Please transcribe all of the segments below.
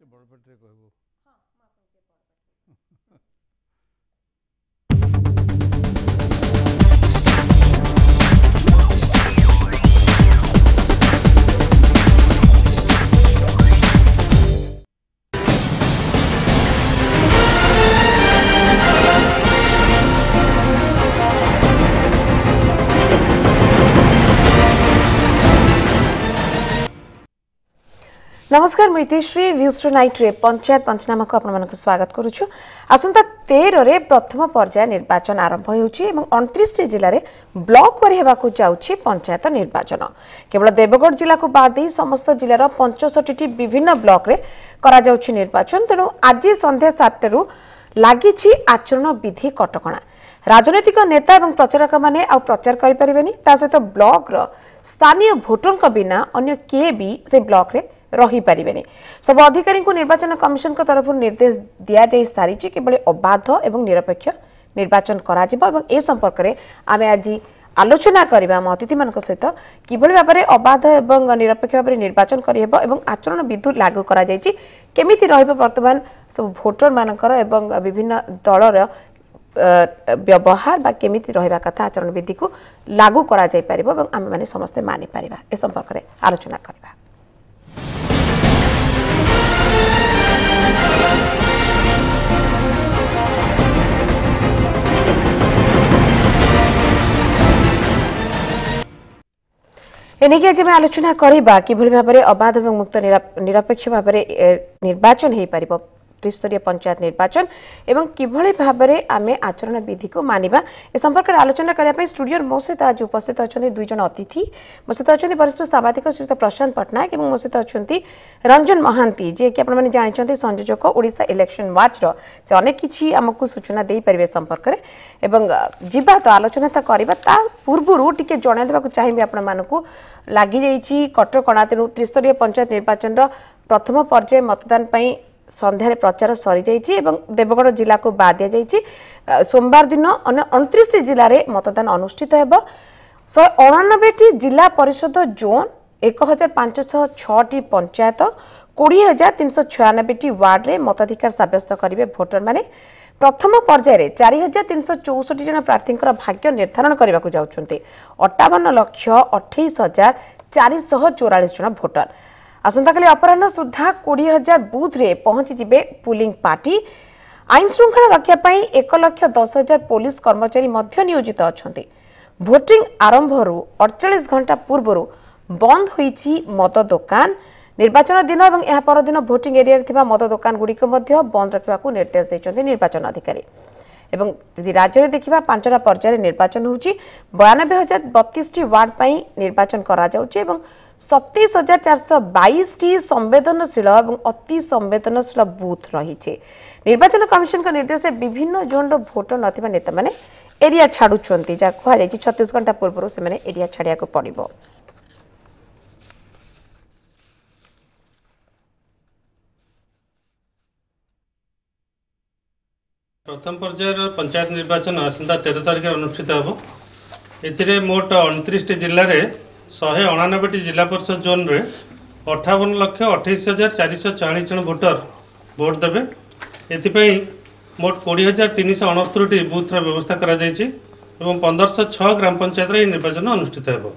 ଟିକେ ବଡ଼ ପାଟିରେ କହିବୁ। नमस्कार मितिश्री व्यूज टू नाइट रे पंचायत पंचनामा को आपण मानक स्वागत करूछु। आसंता 13 रे प्रथम पर्याय निर्वाचन आरंभ होउछि एवं 29 जिल्ला रे ब्लॉक पर हेबाकू जाउछि पंचायत निर्वाचन। केवल देवगढ़ जिला को बाद दे समस्त जिल्लार 65 टी विभिन्न ब्लॉक रे करा जाउछि निर्वाचन। तेनु आज संध्या 7 रु लागिछि आचरण विधि कटकणा। राजनैतिक नेता एवं प्रचारक माने आ प्रचार करि परिबेनी ता सहित ब्लॉक रो स्थानीय भोटरक बिना अन्य के भी से ब्लॉक रे रही पारिबेनी। सब अधिकारी को निर्वाचन कमिशन को तरफ निर्देश दिया जाई सारी केवल अबाध एवं निरपेक्ष निर्वाचन करा जिवो एवं ए संपर्क रे आमे आज आलोचना करबा हम अतिथि मानक सहित किभଳି भाबरे अबाध एवं निरपेक्ष भाबरे निर्वाचन करि हेबो एवं आचरण विधि लागू करा जायछि केमिति रहइबो वर्तमान सब भोटर मानकर एवं विभिन्न दलर व्यवहार बा केमिति रहइबा कथा आचरण विधि को लागू करा जाय परिबो एवं आमे माने समस्त मानि परिबा ए संपर्क रे आलोचना करबा। एनेकी आज आलोचना करबा किभଳି भाबरे अबाध एवं मुक्त निरपेक्ष भाबरे निर्वाचन हेई परिबो त्रिस्तरीय पंचायत निर्वाचन एवं किभଳି भाबरे आमे आचरण विधि को मानिबा ए संपर्क रे आलोचना करिया पे स्टूडियो मो सहित आज उपस्थित अछन्ती दुई जन अतिथि। मो सहित अछन्ती वरिष्ठ सामाजिक श्रीयुत प्रशांत पटनायक एवं मो सहित अछन्ती रंजन महांती जे कि आपण माने जानिछन्ती संयोजक ओडिशा इलेक्शन वाच रो से अनेक किछि हमकु सूचना देई परिबे संपर्क रे एवं जिबा तो आलोचना त करबा ता पूर्वरु टिके जणा देबाकू चाहिबे आपण मानकू लागि जाईछि कटकणा। तेनु त्रिस्तरीय पंचायत निर्वाचन रो प्रथम पर्याय मतदान पई संध्यारे प्रचार सरी जाइछि एवं देवगढ़ जिला को बाद दिया जाइछि। सोमवार दिन 29 जिल्ला रे मतदान अनुष्ठित हेबो। 189 टी जिला परिषद zone 1506 T panchayat 20396 T ward रे मताधिकार साब्यस्त करिवे भोटर माने। प्रथम पर्याय रे 4364 जन प्रार्थींकर भाग्य निर्धारण करबा को जाउछन्ते 58,28,444 जन भोटर। आसंता काली अपराह्न सुधा 20,000 बूथ रे पहुंची जिबे पुलिंग पार्टी। आईन श्रृंखला रक्षा पई 1,10,000 पुलिस कर्मचारी मध्य नियोजित अछन्ते। भोटिंग आरंभ रु 48 घंटा पूर्व बंद होईछि मद दुकान। निर्वाचन दिन एवं एहा पर दिन भोटिंग एरिया रे थिबा मद दुकान गुडी को मध्य बंद रखबा को निर्देश दैछन्ते निर्वाचन अधिकारी। एवं यदि राज्य में देखा 5टा पर्याय निर्वाचन होउछि 92,032 टी वार्ड पई निर्वाचन करा जाउछि एवं 27,422 टी संवेदनशील एवं अति संवेदनशील बूथ रही। निर्वाचन कमिशन का निर्देश विभिन्न जोन रो भोटर नथिबा नेता माने एरिया छाडुछन्ती जा कहा जाय 36 घंटा पूर्व से माने एरिया छाडिया को पड़िबो। प्रथम पर्यायर पंचायत निर्वाचन आसंता 13 तारिख अनुष्ठित होब। एथिरे मोट 29 जिल्ला रे 189 जिला परिषद जोन रे 58,28,440 जन भोटर भोट देवे। एथिपई मोट 20,369 बूथ व्यवस्था करा जायछि एवं 1506 ग्राम पंचायत रे निर्वाचन अनुष्ठित होब।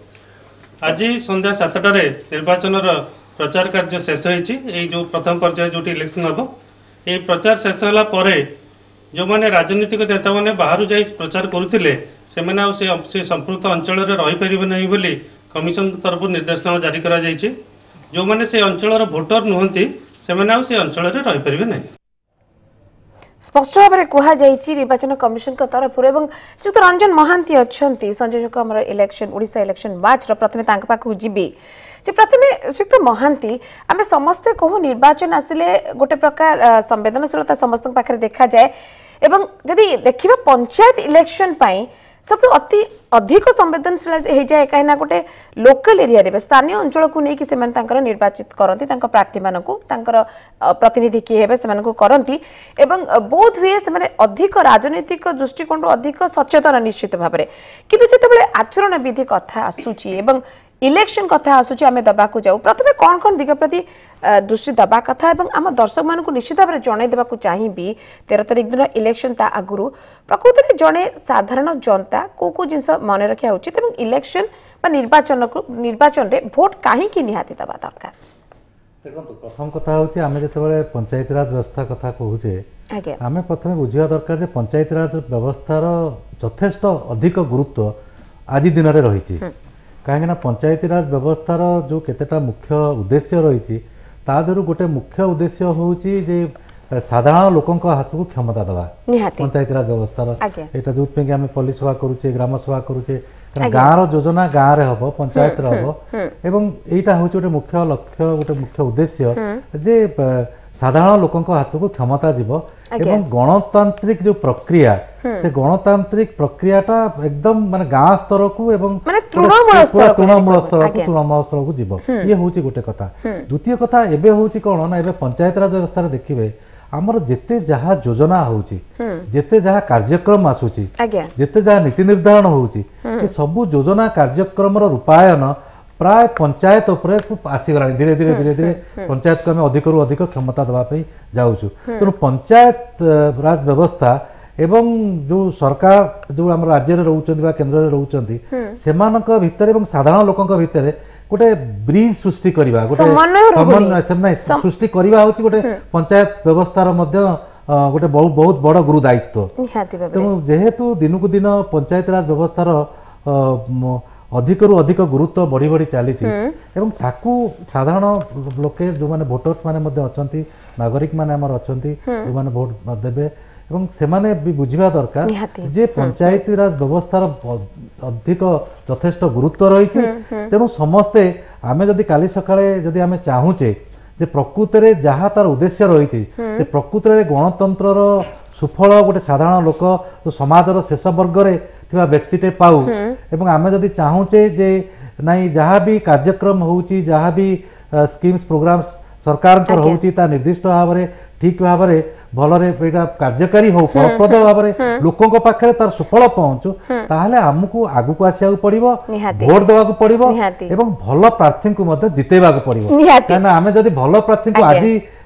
आज संध्या 7टा रे निर्वाचन प्रचार कार्य शेष होईछि। एई जो प्रथम पर्याय जोटी इलेक्शन होब ए प्रचार शेष होला परे जो माने राजनीतिक नेता माने बाहर जाई प्रचार करुथिले से माने आ से संपूर्ण अंचल रे रहि परिबे नै बोली कमिशन तरफ निर्देशनामा जारी करा जायछि। जो माने से अंचल रो भोटर नहंती से माने आ से अंचल रे रहि परिबे नै स्पष्ट भाव में कहा जायछि निर्वाचन कमिशन को तरफ एवं श्रीयुत रंजन महांती अछंती संयोजक हमर इलेक्शन ओडिशा इलेक्शन वाच रो प्रथमे तांक पाखु जिबी जे प्रथमे श्रीयुत महांती आमे समस्ते कहू निर्वाचन आसिले गोटे प्रकार संवेदनशीलता समस्त पाखरे देखा जाए एवं जदि देखिबा पंचायत इलेक्शन पई सब अति अधिक संवेदनशील हो जाए कहीं गोटे लोकल एरिया रे स्थानीय अंचल को लेकिन से निर्वाचित करती प्रार्थी मान प्रतिनिधि किए हे से करती एवं बोध हुए से अधिक राजनीतिक दृष्टिकोण अधिक सचेतन निश्चित भाव में किंतु जिते आचरण विधि कथा आसूची एवं इलेक्शन कथा आसुची आमे दबा को जाऊ प्रथमे कौन दिग प्रति दृष्टि दबा कथा एवं आम दर्शक मान निश्चित भाव में जन देवा चाहिए 13 तारिख दिन इलेक्शन ता आगुरु प्रकृति में जड़े साधारण जनता को जिनस मन रखा उचित एवं इलेक्शन निर्वाचन रे भोट कहीं निहाती दबा दरकार देखो प्रथम कथा होची आमे जेतेबेले पंचायती राज व्यवस्था कथा कहूचे आमे प्रथमे बुझिया दरकार जे पंचायती राज व्यवस्थार यथेष्ट अधिक गुरुत्व आज दिन रे रहिछि कहीं पंचायती राज व्यवस्थार जो केतेटा मुख्य उद्देश्य रही तादर गोटे मुख्य उद्देश्य होची जे साधारण लोकों हाथ को क्षमता दवा पंचायती राज व्यवस्थार यहाँ जो आम पल्ली सभा करुचे ग्राम सभा करुचे गाँव योजना गाँव रे हम पंचायत हम एवं यहाँ हूँ गोटे मुख्य लक्ष्य गोटे मुख्य उद्देश्य जे साधारण लोकों हाथ को क्षमता जीव एवं गणतांत्रिक जो प्रक्रिया से गणतांत्रिक प्रक्रियाटा एकदम माने गाँ स्तर को एवं तृणमूल स्तर को जीव ये हूँ गोटे कथा द्वितीय कथा एबे हूँ कौन ना एबे पंचायत राज व्यवस्था देखिए आमर जेते जहाँ योजना होची जेते जहाँ कार्यक्रम आसुची जेते जहाँ नीति निर्धारण होची सबु योजना कार्यक्रम रूपायन प्राय पंचायत आसीगला धीरे धीरे धीरे धीरे पंचायत को आम अधिक रु अधिक क्षमता देवाई जाऊँ तेणु पंचायत राज व्यवस्था एवं जो सरकार जो आम राज्य में रोचंती केन्द्र में रोचंती सेमानक भितर एवं साधारण लोकंक भितर गोटे ब्रिज सृष्टि करबा गोटे सृष्टि करबा होची गोटे पंचायत व्यवस्थार मध्य गोटे बहुत बड़ गुरु दायित्व तेणु जेहेतु दिनकू दिन पंचायत राज व्यवस्थार अधिक रु अधिक गुरुत्व बढ़ी बढ़ी चली एवं ताकू साधारण लोके जो माने भोटर्स माने मध्य अछंती नागरिक माने हमर अछंती जो माने भोट देबे एवं सेमाने भी बुझिबा दरकार जे पंचायती राज व्यवस्थार अधिक यथेष्ट गुरुत्व रही तेणु समस्ते आमे जदि काली सकाळे जदि आमे चाहूचे जे प्रकृति जहाँ तार उद्देश्य रही प्रकृति गणतंत्र सुफल गोटे साधारण लोक जो समाजर शेष वर्ग में व्यक्तिटे पाऊ एवं आमे जदि चाहूचे जे नाई जहाँ भी कार्यक्रम होउची जहाँ भी स्कीम्स प्रोग्राम सरकार होउची ता निर्दिष्ट भाव में ठीक भाव में भलरे कार्यकारी हो फलप्रद भाव में लोकों पाखे तार सुफल पहुंचू ताहले आमको आगु को आसिया पड़िबो भोट देवाक पड़िबो एवं भल प्रार्थी को मध्य जितेबाक पड़िबो काना आमे जदि भल प्रार्थी को आज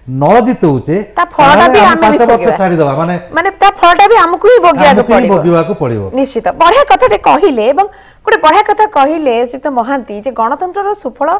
न जितौचे ता फलटा भी आमे 5 वर्ष छाडी दबा माने ता फलटा भी हमकु ही भोगियाक पड़िबो निश्चित बढ़िया कथाटे कहिले एवं गोटे बढ़िया कथा कहिले श्रीयुक्त महांती जे गणतंत्र सुफल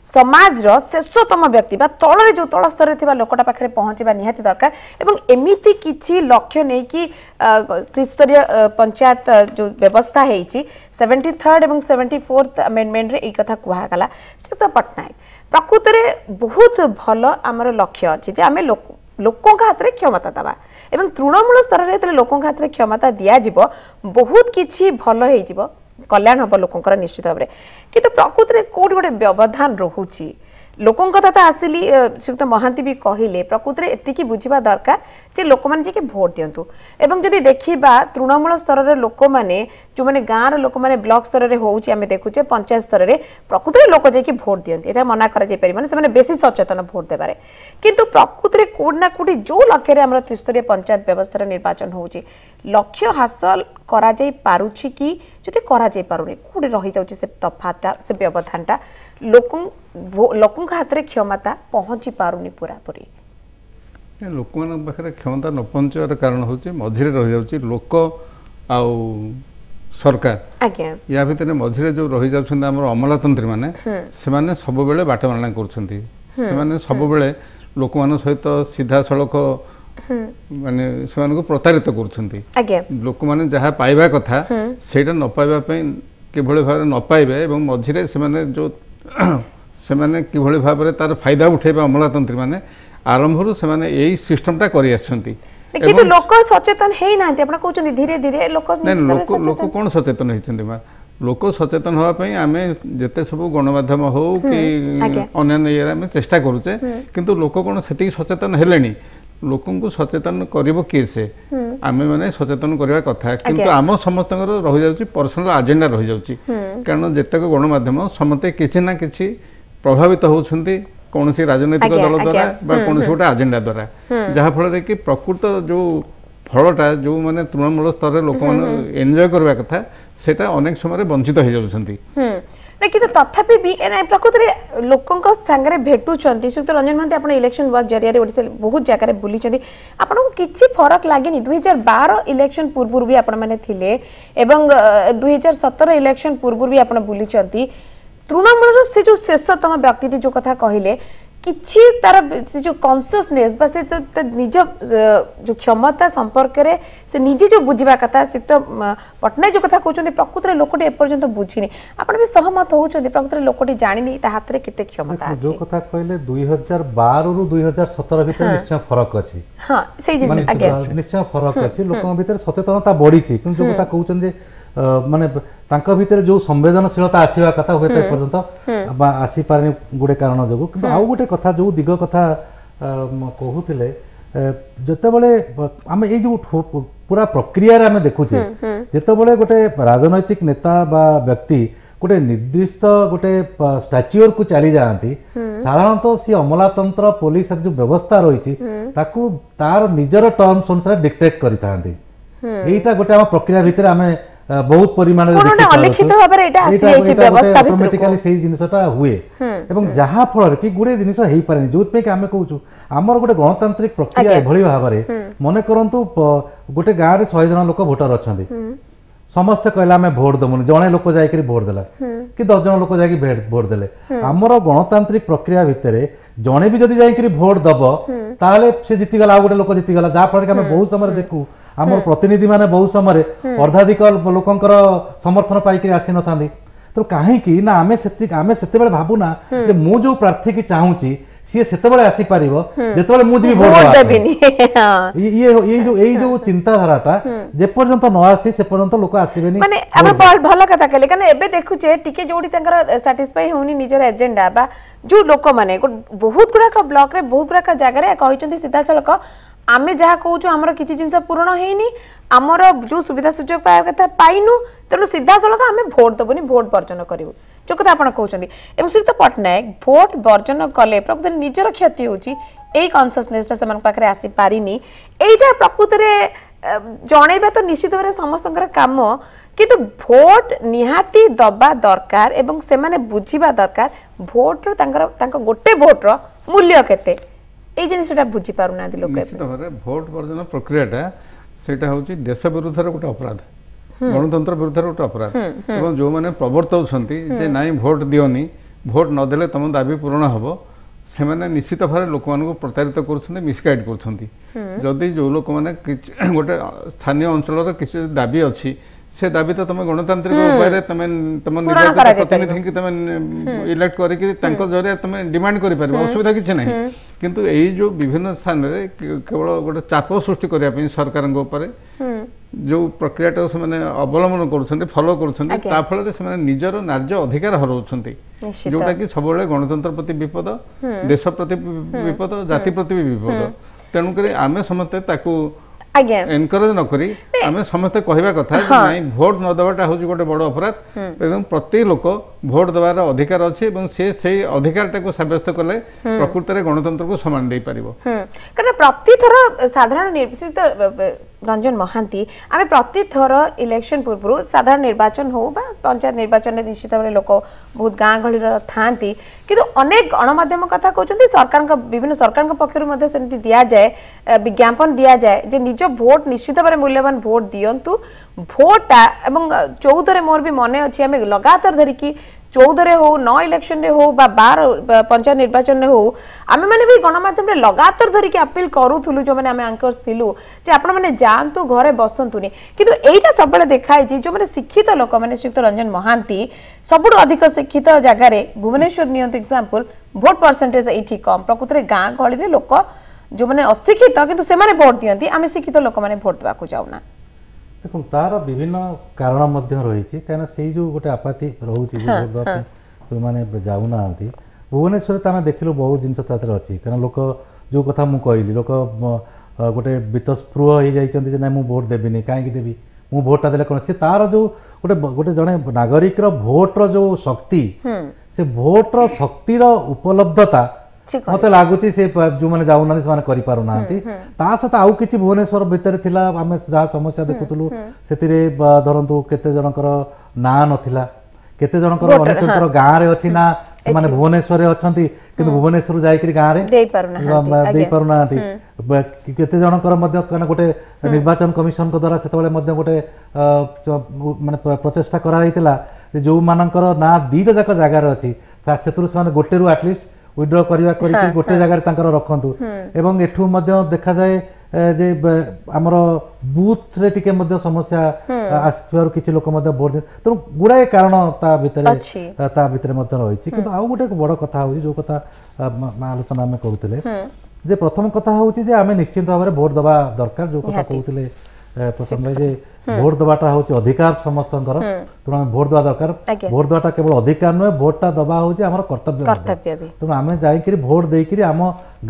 समाज रो शेषतम व्यक्ति बा तଳରେ जो तଳ स्तर रे लोकटा पाखरे पहुंचबा निहाती दरकार एवं एमिति किछि लक्ष्य नै कि त्रिस्तरीय पंचायत जो व्यवस्था हेछि 73rd एवं 74th अमेंडमेंट रे ए कथा कुहा गला श्रीयुक्त पटनायक प्रकृति रे बहुत भलो हमर लक्ष्य अछि जे आमे लोकों हाथ रे क्षमता दबा एवं तृणमूल स्तर रे लोकों हाथ रे क्षमता दिया जिवो बहुत किछि भलो हेइ जिवो कल्याण हम लोकंकर निश्चित भाव में किंतु प्रकृति कोड गोटे व्यवधान रोची लोकों कथा तो आसिली श्रीयुक्त महांती भी कहले प्रकृति एतिकी बुझा दरकार जे लोक मैंने भोट दिंतु एवं जदि देखा तृणमूल स्तर रे लोक मैंने जो मैंने गाँव लोक मैंने ब्लॉक स्तर में होचे आम देखुचे पंचायत स्तर में प्रकृति लोक जाकि भोट दियंती एटा मना कर माने बेसी सचेतन भोट देबारे किंतु प्रकृति कोड ना कोडी जो लक्ष्य आम त्रिस्तरीय पंचायत व्यवस्था निर्वाचन होची लक्ष्य हासिल करा जाई पारुछि कि जदि करा जाई पारुनी कोडी रही जाउछि से तफातटा से व्यवधानटा लोकों हाथ रे क्षमता पहुंची पारुनी पूरा पूरी लोक मान पाखे क्षमता न पहुंचार कारण होची मझिरे रही जाउछि लोक आउ सरकार आज्ञा या भितर मझिरे जो रही जाउछन हमर अमलातंत्री माने से माने सब बेले बाटमारणा करछंती से माने सब बेले लोक मान सहित सीधा सड़क माने से माने को प्रतारित करछंती आज्ञा लोक माने जहा पाइबा कथा सेटा न पाइबा पई केभले भाव न पाइबे एवं मझिरे से माने जो से माने किभले भाव में तार फायदा उठेबा अमलातंत्री माने आरंभरू से माने एई सिस्टमटा करि आछंती किंतु लोक सचेतन हेई नांती आपण कहउछन धीरे धीरे लोक लोक कोन सचेतन हेछंती मा लोक सचेतन होवा पई आमे जते सब गणमाध्यम हो कि अन्य एरिया में चेष्टा करूचे किंतु लोक कोन सेति सचेतन हेलेनी लोकन को सचेतन करिवो के से आमे माने सचेतन करबा कथा किंतु आम समस्तकर रहि जाउची पर्सनल एजेंडा रहि जाउची कारण जतेक गणमाध्यम समते किछि ना किछि प्रभावित होउछंती कौन सी राजनैतिक दल द्वारा कौन गोटे एजेंडा द्वारा जहाँ फल कि प्रकृत जो फलटा जो माने तृणमूल स्तर लोक एंजॉय करबा कथा सेटा अनेक समय वंचित हो जाउछंती ना कि तथापि भी प्रकृत में लोकों सांगे भेटुंट श्रीयुक्त रंजन महांती आप इलेक्शन बस जरिया बहुत जगह बुली आपको किसी फरक लगे 2012 इलेक्शन पूर्व भी आपण मैंने 2017 इलेक्शन पूर्व भी आप बुली तृणमूल से जो शेषतम व्यक्ति जो कथा कहले किछि तार से जो कॉन्शियसनेस बा से निज जो क्षमता संपर्क रे से निजे जो बुझिबा कथा सिक्त पटनायक जो कथा कहउछन्ती प्रकृत रे लोकटी एपर्यंत बुझिनी आपण भी सहमत होउछन्ती प्रकृत रे लोकटी जानिनी ता हाथ रे केते क्षमता अछि जो कथा कहले 2012 रु 2017 भीतर निश्चय फरक अछि हां सेही जिन आगे निश्चय फरक अछि लोकन भीतर सचेतनता बढ़ी छि किंतु जो कथा कहउछन जे माने तांका भीतर जो संवेदनशीलता आसीबा कथा होय त पर्यंत आसी पारनी गुडे कारण जगो किंतु आउ गुटे कथा जो दिग कथा कहूथिले जते बेले आमे ए जो पूरा प्रक्रिया रे आमे देखुचे जते बेले गोटे राजनैतिक नेता बा व्यक्ति गोटे निर्दिष्ट गोटे स्टैच्यूर को चली जाती साधारणतः सी अमलातंत्र पुलिस जो व्यवस्था रही ताकू तार निजर टर्म्स अनुसार डिक्टेट करितांती एटा गोटे हम प्रक्रिया भीतर आमे बहुत परिमाण अलिखित भाबरे एटा आसी एची व्यवस्था भीतर ऑटोमेटिकली सेही जिनिसटा हुए एवं जहा फल कि गुडे जिनिस हेई पारेनी जोत पे कि आमे कहूछु हमर गोटे गणतांत्रिक प्रक्रिया एभली भाबरे मने करंतु गोटे गाँव रे 100 जन लोक वोटर अछंदी समस्त कहला आमे वोट दमुनी जणे लोक जाय करी वोट देला कि 10 जन लोक जाय कि वोट देले हमर गणतांत्रिक प्रक्रिया भितरे जणे भी जदी जाय करी वोट दबो ताले से जीति गला गोटे लोक जीति गला जा फल कि आमे बहुत समय देखू आमर प्रतिनिधि माने बहुत समय अर्धाधिक लोकंकर समर्थन पाइक आसी न थांदी तो कहीं ना आमे सेते बेले भाबुना जे मु जो प्रार्थी की चाहूची सी सेते बेले आसी परिबो जेते बेले मु जी वोट देबिनी ये जो चिंताधाराटा जे पर्यंत न आसी से पर्यंत लोक आसीबेनी माने हम भलो कथा कहले कारण एबे देखुचे टिके जोडी तंकर सैटिस्फाई होनी निजर एजेंडा बा जो लोक माने बहुत गुडा का ब्लॉक रे बहुत गुडा का जगह रे कहिचंती सीधा सलक आमे जहा कहूछु हमर किछि जिंस पूर्ण हेनी हमर जो सुविधा सुजोग पाया कथा पाइनु तेनु सीधा सलक आमे वोट दबुनी वोट वर्जन करिवु जो कथा आपण कहउचंती एवं श्रीयुक्त पटनायक वोट वर्जन कले प्रकृत निजर क्षति होची एई कॉन्शियसनेस सेमान पाखरे आसी पारिनी एइटा प्रकृत रे जणैबा तो निश्चित भाबरे समस्तंकर काम किंतु वोट निहाती दबा दरकार एवं सेमाने बुझिबा दरकार वोट रो तांकर गोटे वोट रो मूल्य केते এই জিনিসটা বুঝি পারু না লোক নিশ্চিত ভাবে ভোট বর্জন প্রক্রিয়াটা সেটা হচ্ছে দেশ বিরুদ্ধে গোটে অপরাধ গণতন্ত্র বিরুদ্ধে গোটে অপরাধ এবং যে প্রবর্তাউছন্তি যে নাই ভোট দিওনি ভোট নদেলে তম দাবি পূরণ হব সেমানে নিশ্চিত ভাবে লোক মানুষ প্রতারিত করছন্তি মিসগাইড করছন্তি যদি যে লোক মানে গোটে স্থানীয় অঞ্চলর কিছু দাবি ଅଛି से दाबी तो तुम गणतांत्रिक उपाय तुम तुम निर्वाचित प्रतिनिधि की तुम इलेक्ट करके जरिए तुम डिमांड कर असुविधा किसी ना किंतु यही जो विभिन्न स्थान रे केवल गोटे चाप सृष्टि करने सरकार जो प्रक्रिया से अवलंबन कर फॉलो कर फल निजर नार्य अधिकार हराउछन्ति जोटा कि सब गणतंत्र प्रति विपद देश प्रति विपद जाति प्रति विपद तेणुक आम समस्ते एनकरेज न करी आमे समस्त कहवा कथा नहीं भोट न दबाटा हूँ गोटे बड़ अपराध एवं प्रति लोक भोट दबार अधिकार अच्छी से अधिकार को सब्यस्त कले प्रकृत में गणतंत्र को सम्मान दे पारिबो कारण प्रति थर साधारण निर्वाचित रंजन महांती आमे प्रति थर इलेक्शन पूर्व साधारण निर्वाचन हो बा पंचायत निर्वाचन में निश्चित भाव लोक बहुत गाँ गहली थांती किंतु अनेक गणमाध्यम कथा कहते सरकार विभिन्न सरकार पक्ष से दि जाए विज्ञापन दि जाए जे निज भोट निश्चित भाव मूल्यवान भोट दियंतु भोटा एवं 14 मोर भी मन अच्छी आम लगातार धरिकी 14 हो 9 इलेक्शन रे हो बा 12 पंचायत निर्वाचन रे हो आमे माने भी गणमाध्यम रे लगातार धरिकी अपील करूथुलु जो माने आमे एंकर्स थिलु जे आपण माने जानतु घरे बसंतुनी किंतु एइटा सबले देखाय जे जो माने शिक्षित लोक माने श्रीयुक्त रंजन महांती सबुठ अधिक शिक्षित जगह रे भुवनेश्वर नियंतु एग्जांपल वोट परसेंटेज एठी कम प्रकृत रे गां गळी रे लोक जो माने अशिक्षित किंतु से माने वोट दियंती आमे शिक्षित लोक माने वोट देबा को जाउना देखो तार विभिन्न कारण मध्य रही कहीं से जो गोटे आपाति रोचे जो मैंने जाऊना भुवनेश्वर तो आम देखिलु बहुत जिन अच्छी कहीं लोक जो कथा मुझे कहली लोक गोटे बीतस्पृह हो जाती ना मुझे भोट देवी कहीं देवी मु भोटा देले कौन से तार जो गोटे गोटे जड़े नागरिक भोटर जो शक्ति से भोटर शक्तिर उपलब्धता मत लगुच से जो मैंने जाऊना से पारना सहित आउ कि भुवनेश्वर भितर आम जहाँ समस्या देखुलु से धरतु केते जनकर ना नथिला केते जनकर अनेकଙ୍କର गाँ रे अछि ना माने भुवनेश्वर रे अछंती किंतु भुवनेश्वर जाई करी गाँ रे देई पारुना केते जनकर मध्ये गोटे निर्वाचन कमिशन को द्वारा सेतबेले मध्ये गोटे माने प्रचेष्टा करा जायतिला जो मानकर ना दीटा जाक जगह रे अछि सेतुरु से गोटे रु एटलिस्ट विड्रॉ करवा करी गोटे जगह तांकर रखंतु एवं एठू मध्ये देखा जाए जे आमर बूथ रे टिके मध्ये समस्या आसबार किछि लोक मध्ये वोट तेणु गुड़ाए कारण ता भितर मध्ये रही किंतु आउ गोटे बड़ कथा होई जो कथा आलोचना आम करूतिले जे प्रथम कथा होउची जे आमे निश्चित भाव में वोट दबा दरकार जो कथा कहूतिले प्रथम भाई जे वोट दबाटा होउची अधिकार समस्तंकर तेणु आमे वोट दबा दरकार वोट दबाटा केवल अधिकार नुहे वोटटा दबा होउची हमर कर्तव्य तेणु आमे जाई करी वोट देई करी आम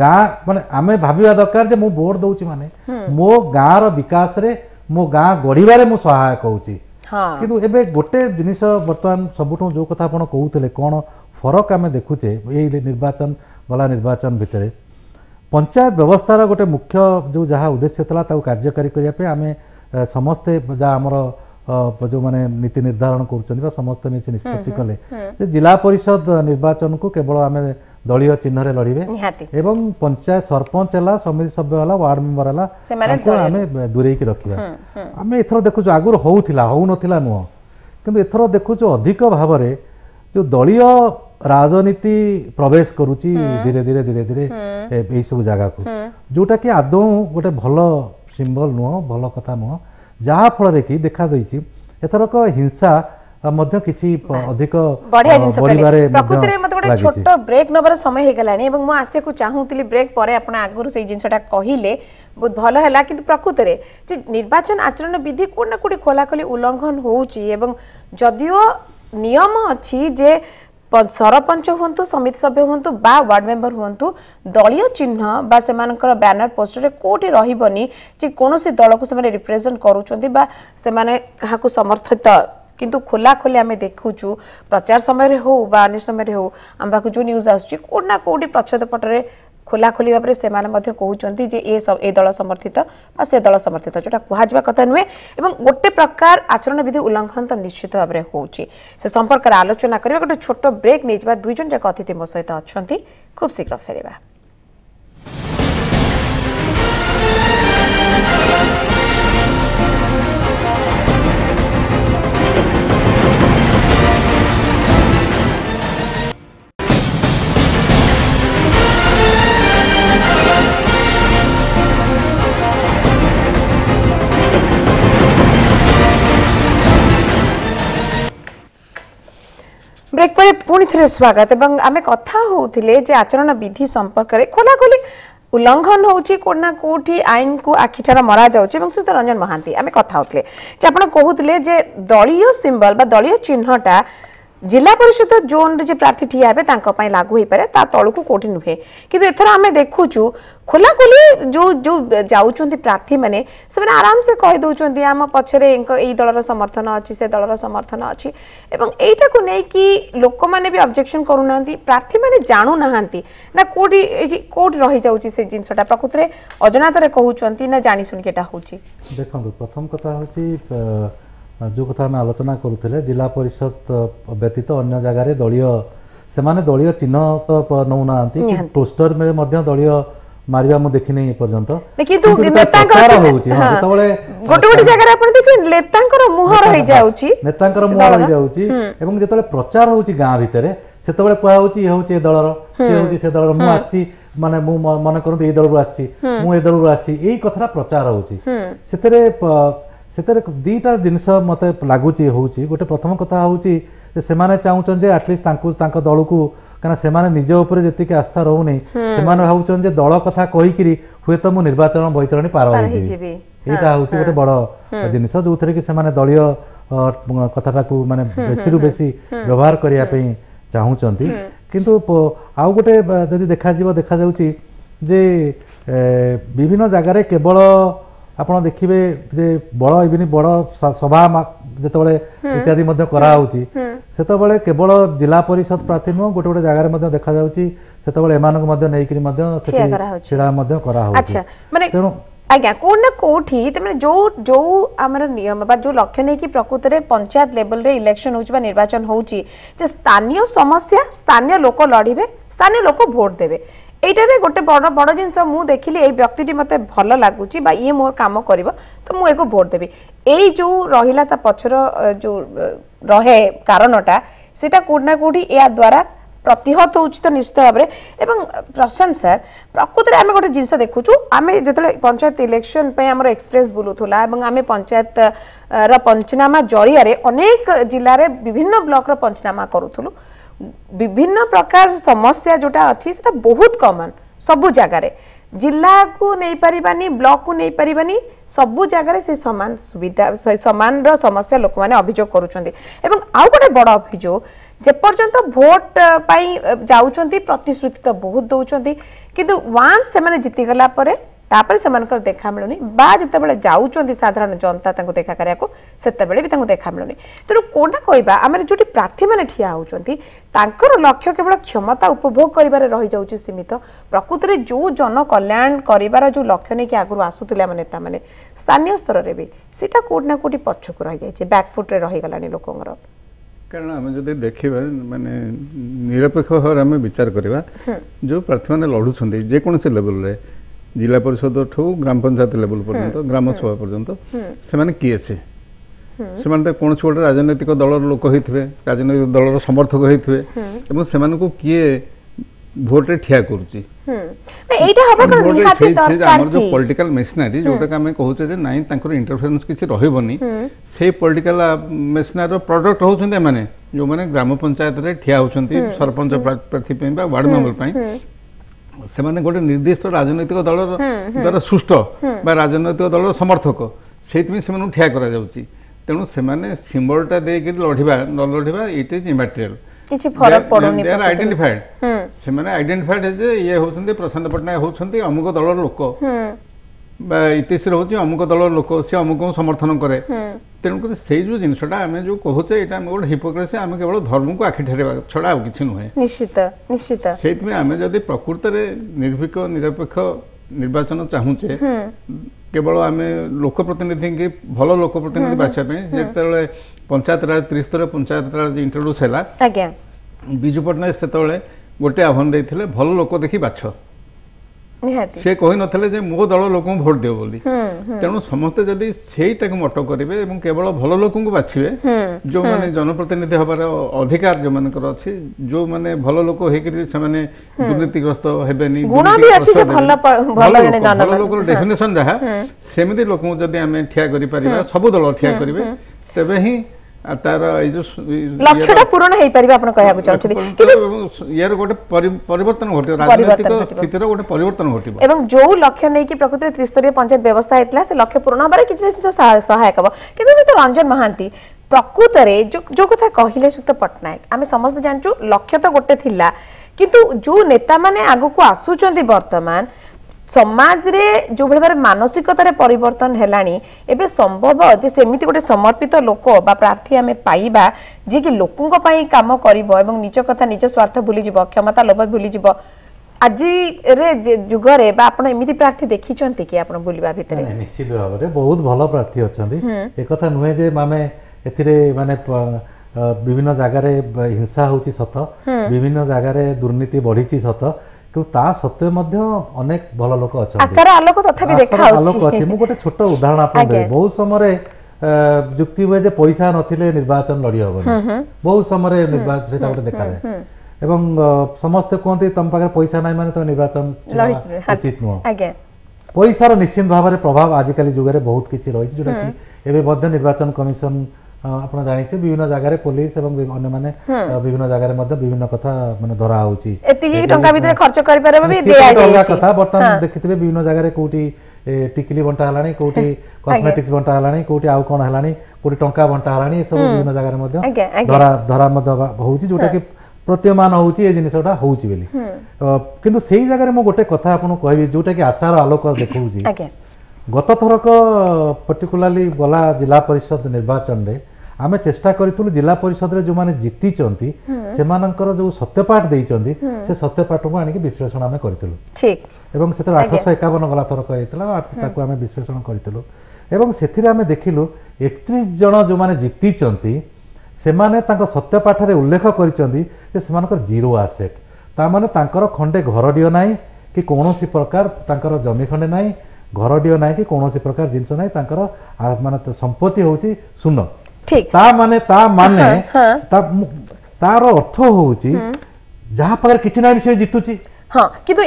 गाँ माने आमे भाबिबा दरकार जे मु वोट दउची माने मो गाँ रो विकास रे मो गाँ गढ़िबारे मु सहायक होउची किंतु एबे गोटे जिनिस वर्तमान सबुठो जो कथा आपण कहूतिले कोन फरक आमे देखुचे ए निर्वाचन गला निर्वाचन भितरे पंचायत व्यवस्थार गोटे मुख्य जो जहाँ उद्देश्य था कार्यकारी करने आम समस्ते जहाँ आमर जो माने नीति निर्धारण कर समस्ते मिसी निष्पत्ति कले जिला परिषद निर्वाचन को केवल आम दलीय चिन्ह लड़े एवं पंचायत सरपंच है समिति सभ्य है वार्ड मेंबर है आम दूरे रखा आम एथर देखु आगुरी होउनथिला नुह किंतु एथर देखु अधिक भाव में जो दलीय राजनीति प्रवेश करुची धीरे धीरे धीरे धीरे यही सब जगह को जोटा कि आदौ गोटे भल सिंबल नुह भल कथा नुह जहा फल कि देखा देछि एथरक हिंसा मध्य किछि अधिक बढ़िया प्रकृति रे मते गोटे छोटो ब्रेक नबर समय हे गलानी एवं मो आसे को चाहूतिली ब्रेक परे आपण आगुर से जिंसटा कहिले बहुत भलो हैला किंतु प्रकृति रे जे निर्वाचन आचरण विधि कोना कोडी खोला खोली उल्लंघन होउची एवं जदियो नियम अछि जे सरपंच हूँ समिति सभ्य हूँ बा वार्ड मेंबर हूँ दलीय चिन्ह बा से बैनर पोस्टर कोटी रही कौन सी दल को से रिप्रेजेंट करुँच समर्थित किंतु खोला खोली आम देखुचु प्रचार समय हो बा अन्य समय हो आम पाक जो न्यूज आसूँ कोना कोटी प्रच्छद पटरे खोला खोली भाव में कहते जे ए दल समर्थित से दल समर्थित जोटा कहवा कथा नुहे एवं गोटे प्रकार आचरण विधि उल्लंघन तो निश्चित भाव में होउची से संपर्क आलोचना करबा गोटे छोट ब्रेक नहीं दुईजन जाक अतिथि मो सहित अच्छा खूब शीघ्र फेरवा। ब्रेक पर पुणी थे स्वागत एवं आमे कथा होउथिले जे आचरण विधि संपर्क रे खोला खोली उल्लंघन होउची कोना कोठी आईन को आखिठार मरा जाउची एवं श्रीत रंजन महांती आमे कथा होउथिले जे आपण कहउथिले जे दलीय सिंबल बा दलीय चिन्हटा जिला परिषद जोन रे प्रार्थी ठिया हेबे तांका पई लागू हो पारे ता तळकु कोठी नुहे किंतु एथरा आमे देखुचु खोला खोली जो जो जाउचंती प्रार्थी माने से माने आराम से कहि दउचंती आम पछरे एई दलर समर्थन अछि से दलर समर्थन अछि एवं एटा को नै कि लोक माने भी ऑब्जेक्शन करू नांती प्रार्थी माने जानु नांती ना कोठी रहि जाउची से जिंसटा प्रकृति रे अजनात रे कहउचंती ना जानि सुन केटा होउची देखंतु प्रथम कथा होची जो कथा आम आलोचना करूँ जिला परिषद व्यतीत अन्य जगार दलीय से दलीय चिन्ह तो नौना पोस्टर में दलीय मारिबा मु देखि नै पर्यंत किंतु नेतांकर होउची गोटे गोटे जगह आपण देखि नेतांकर मुह रहि जाउची नेतांकर मुह रहि जाउची एवं जेतले प्रचार होउची गां भितरे सेतबेले कोआ होउची ए होउची ए दलर से होउची से दलर मु आछि माने मु मन करु ए दलर आछि मु ए दलर आछि एई कथरा प्रचार होउची सेतरे दीटा जिनस मते लागुची होउची गोटे प्रथम कथा होउची से माने चाहुचन जे एटलिस्ट तांको दल को कारण से माने निज ऊपर जतिके आस्था रहउनी से माने भाउचन जे दल कथा कहि किरि हुए तो मु निर्वाचन बैतरणी पार होई जेबी एटा होउची गोटे बड़ जिनस जोथरे कि से माने दलीय कथाटा को माने बेसी रु बेसी व्यवहार करिया पे चाहुचंती किंतु आउ गोटे जदि देखा जाउची जे विभिन्न जगह रे केवल आपण देखिबे जे बड़ इबिनी बड़ सभा जेतबेले इत्यादि मध्ये करा होउची सेतबेले केवल जिला परिषद प्रार्थी नो गोटे गोटे जगह रे मध्ये देखा जाउची सेतबेले एमानक मध्ये नै करी मध्ये छिड़ा मध्ये करा होउची अच्छा माने आज्ञा कोण ना कोठी तमने जो जो हमर नियम बा जो लक्ष्य नै कि प्रकृत रे पंचायत लेवल रे इलेक्शन होउची बा निर्वाचन होउची जे स्थानीय समस्या स्थानीय लोक लड़िबे स्थानीय लोक वोट देबे एटारे गोटे बड़ बड़ जिनस मु देखिली ए व्यक्ति मते भल लागुची बा ये मोर काम करिवो तो मु एको वोट देबी एई जो रहिला ता पछर जो रहे कारणटा सेटा कोना कोठी या द्वारा प्रतिहत होउची तो निश्चित भाव एवं प्रशांत सर प्रकृत आम गोटे जिनस देखुचु आम जो पंचायत इलेक्शन पे आमर एक्सप्रेस बुलूला आम पंचायत पंचनामा जरिया अनेक जिले में विभिन्न ब्लॉक पंचनामा करूँ विभिन्न प्रकार समस्या जोटा अच्छी से बहुत कमन सबु जगार जिला को नहीं पारिबानी ब्लॉक को नहीं पारिबानी सबु जगार से समान सुविधा समान समस्या लोक मैंने अभियोग करुछंती एवं आउ गोटे बड़ अभियोग जेपर्यंत भोट पाई जाउछंती प्रतिश्रुति तो बहुत दउछंती किंतु वांस से माने जीती गला परे तापर सेमानकर देखा मिलुनी बा जते बेले जाउछंती साधारण जनता तांको देखा करिया को सेते बेले भी तांको देखा मिलुनी तेनु कोना कहबा हमर जोटी प्रार्थी माने ठिया होउछंती तांकर लक्ष्य केवल क्षमता उपभोग करिबारे रहि जाउछि सीमित प्रकृत रे जो जन कल्याण करिबार जो लक्ष्य नै कि आगु आसुतले माने ता माने स्थानीय स्तर रे भी सेटा कोना कोटी पछुक रहि जाय छै बैकफुट रे रहि गलानी लोकंगर कारण आम जब देखा माने निरपेक्ष भाव आम विचार करवा जो प्रार्थी मैंने लड़ुंट जेकोसी लेवल रे जिला परिषद ठू ग्राम पंचायत लेवल पर्यंत ग्राम सभा पर्यंत से किए से कौन गोटे राजनैतिक दल लोक होते राजनैतिक दल समर्थक होते किए भोट ठिया करुच्ची जो पॉलिटिकल मेसिनारी जोटा आम कहचे नाई इंटरफेरेंस किसी रही से पॉलिटिकल मेसिनारी प्रोडक्ट होते मैंने जो मैंने ग्राम पंचायत रे ठिया होती सरपंच प्रार्थी वार्ड मेंबर से माने गोटे निर्दिष्ट राजनैतिक दल द्वारा सृष्ट बा राजनैतिक दल समर्थक से ठिया करा जाउची तेणु से सिंबलटा देकर लड़िबा न लड़िबा इट इज इमैटेरियल किछि फरक पड़ोनी दे आर आइडेंटिफाइड से माने आइडेंटिफाइड है जे ये होछन्ते प्रशांत पटनायक होछन्ते अमुक दल लोक बा इतिश्री होची अमुक दल लोक से अमुक समर्थन करे तेणुक से जो जिनसटा आम जो कहूचे ये गोटे हिपोक्रेसी आम केवल धर्म को आखि ठेरवा छड़ा आ कि नुहे निश्चित निश्चित से आम जदि प्रकृत निर्भीक निरपेक्ष निर्वाचन चाहूचे केवल आम लोकप्रतिनिधि की भल लोकप्रतिनिधि बाछापी जिते पंचायत राज त्रिस्तरीय पंचायत राज इंट्रोड्यूस है विजु पट्टनायक से गोटे आह्वान देते भल लोक देखी बाछ से कही नथिले जे मो दल लोक भोट दियो बोली तेणु समस्ते जदि सेटा मट करेंगे केवल भल लोक बाछिबे जो माने जनप्रतिनिधि हबार अधिकार जो मानकर अच्छी जो माने भल लोक होकर से दुर्नीतिग्रस्त हेबेनी भल लोक डेफिनेशन जहाँ सेमती लोक जदि आम ठिया कर सब दल ठिया करेंगे तेबे ही तार लक्ष्यटा पूर्ण हेई परिबा आपण कहया को चाहछथि कि यार गोटे परिवर्तन घटियो राजनीतिक स्थितिर गोटे परिवर्तन घटियो एवं जो लक्ष्य नै कि प्रकृति त्रिस्तरीय पंचायत व्यवस्था हेतला से लक्ष्य पूर्ण हबारे किछि सित सहायक हो किंतु जे रंजन महांती प्रकृत रे जो कथा कहिले सुत पटनायक आमे समस्त जानचु लक्ष्य तो गोटे थिला किंतु जो नेता माने आगु को आसुचंती वर्तमान समाज रे जो भाई मानसिकतार परिवर्तन हेलानी एबे संभव जे सेमिति गोटे समर्पित लोक बा प्रार्थी आमे पाइबा जे कि लोकंक पई काम करिवो एवं निज कथा निज स्वार्थ भूली जिवो क्षमता लोभ भूली जिवो আজি रे जुग रे बा आपण एमिति प्रार्थी देखि चंती कि आपण बुलिबा भितरे निश्चित भाव रे बहुत भलो प्रार्थी अछंती ए कथा नुहे जे माने एथिरे माने विभिन्न जगह रे हिंसा होची सत विभिन्न जगह रे दुर्नीति बढ़ीची सत ता सत्वे मध्य अनेक भल लोक अच्छा आसार आलोक तथापि देखा आलोक अछि मु गोटे छोट उदाहरण आपन दे बहुत समय जुक्ति हुए जे पैसा नथिले निर्वाचन लड़ी हबनी बहुत समय निर्वाचन सेटा गोटे देखा जाय एवं समस्त कहते तुम पाखे पैसा ना माने तो निर्वाचन उचित नुह पैसार निश्चित भाव में प्रभाव आजिकल जुगे बहुत किसी रही जोटा कि एवं निर्वाचन कमिशन आप जानते विभिन्न जगह पुलिस एवं अन्य माने विभिन्न जगह विभिन्न कथा माने धरा होची खर्च कथा बर्तमान देखिथे विभिन्न जगह कोटी टिकली बंटा हलानी कोटी कॉस्मेटिक्स बंटा हलानी कोटी आउ कोन हलानी कोटी टंका बंटा हलानी सब विभिन्न जगह धरा धरा होची जोटा कि प्रतीयमान होची ए जिनिसटा होची बेली किंतु सेही जगह मो गोटे कथा आपन कहबी जोटा कि आशार आलोक देखौची गत थरक पर्टिकुलाली गला जिला परिषद निर्वाचन रे आमे चेष्टा करितुलु जिला परिषद रे जो माने जीती चंती सेमानकर जो सत्यपाठ देइचंती से सत्यपाठ को आनी कि विश्लेषण आमे करितुलु ठीक ଏବଂ ସେଥିରେ 851 ଗଲା ଥରକ ହେଇଥିଲା ତାକୁ ଆମେ ବିଶ୍ଳେଷଣ କରିଥିଲୁ ଏବଂ ସେଥିରେ ଆମେ ଦେଖିଲୁ 31 ଜଣ ଯେଉଁମାନେ ଜିତିଛନ୍ତି ସେମାନେ ତାଙ୍କ ସତ୍ୟପାଠରେ ଉଲ୍ଲେଖ କରିଛନ୍ତି ଯେ ସେମାନଙ୍କର ଜିରୋ ଆସେଟ୍ ତାମାନେ ତାଙ୍କର ଖଣ୍ଡେ ଘରଟିଏ ନାହିଁ କି କୌଣସି ପ୍ରକାର ତାଙ୍କର ଜମି ଖଣ୍ଡେ ନାହିଁ ଘରଟିଏ ନାହିଁ କି କୌଣସି ପ୍ରକାର ଜିନିଷ ନାହିଁ ତାଙ୍କର ମାନେ ସମ୍ପତ୍ତି ହେଉଛି ଶୂନ ତା ମାନେ ତାର ଅର୍ଥ ହେଉଛି ଯାହା ପାଖରେ କିଛି ନାହିଁ ସେ ଜିତୁଛି हाँ किंतु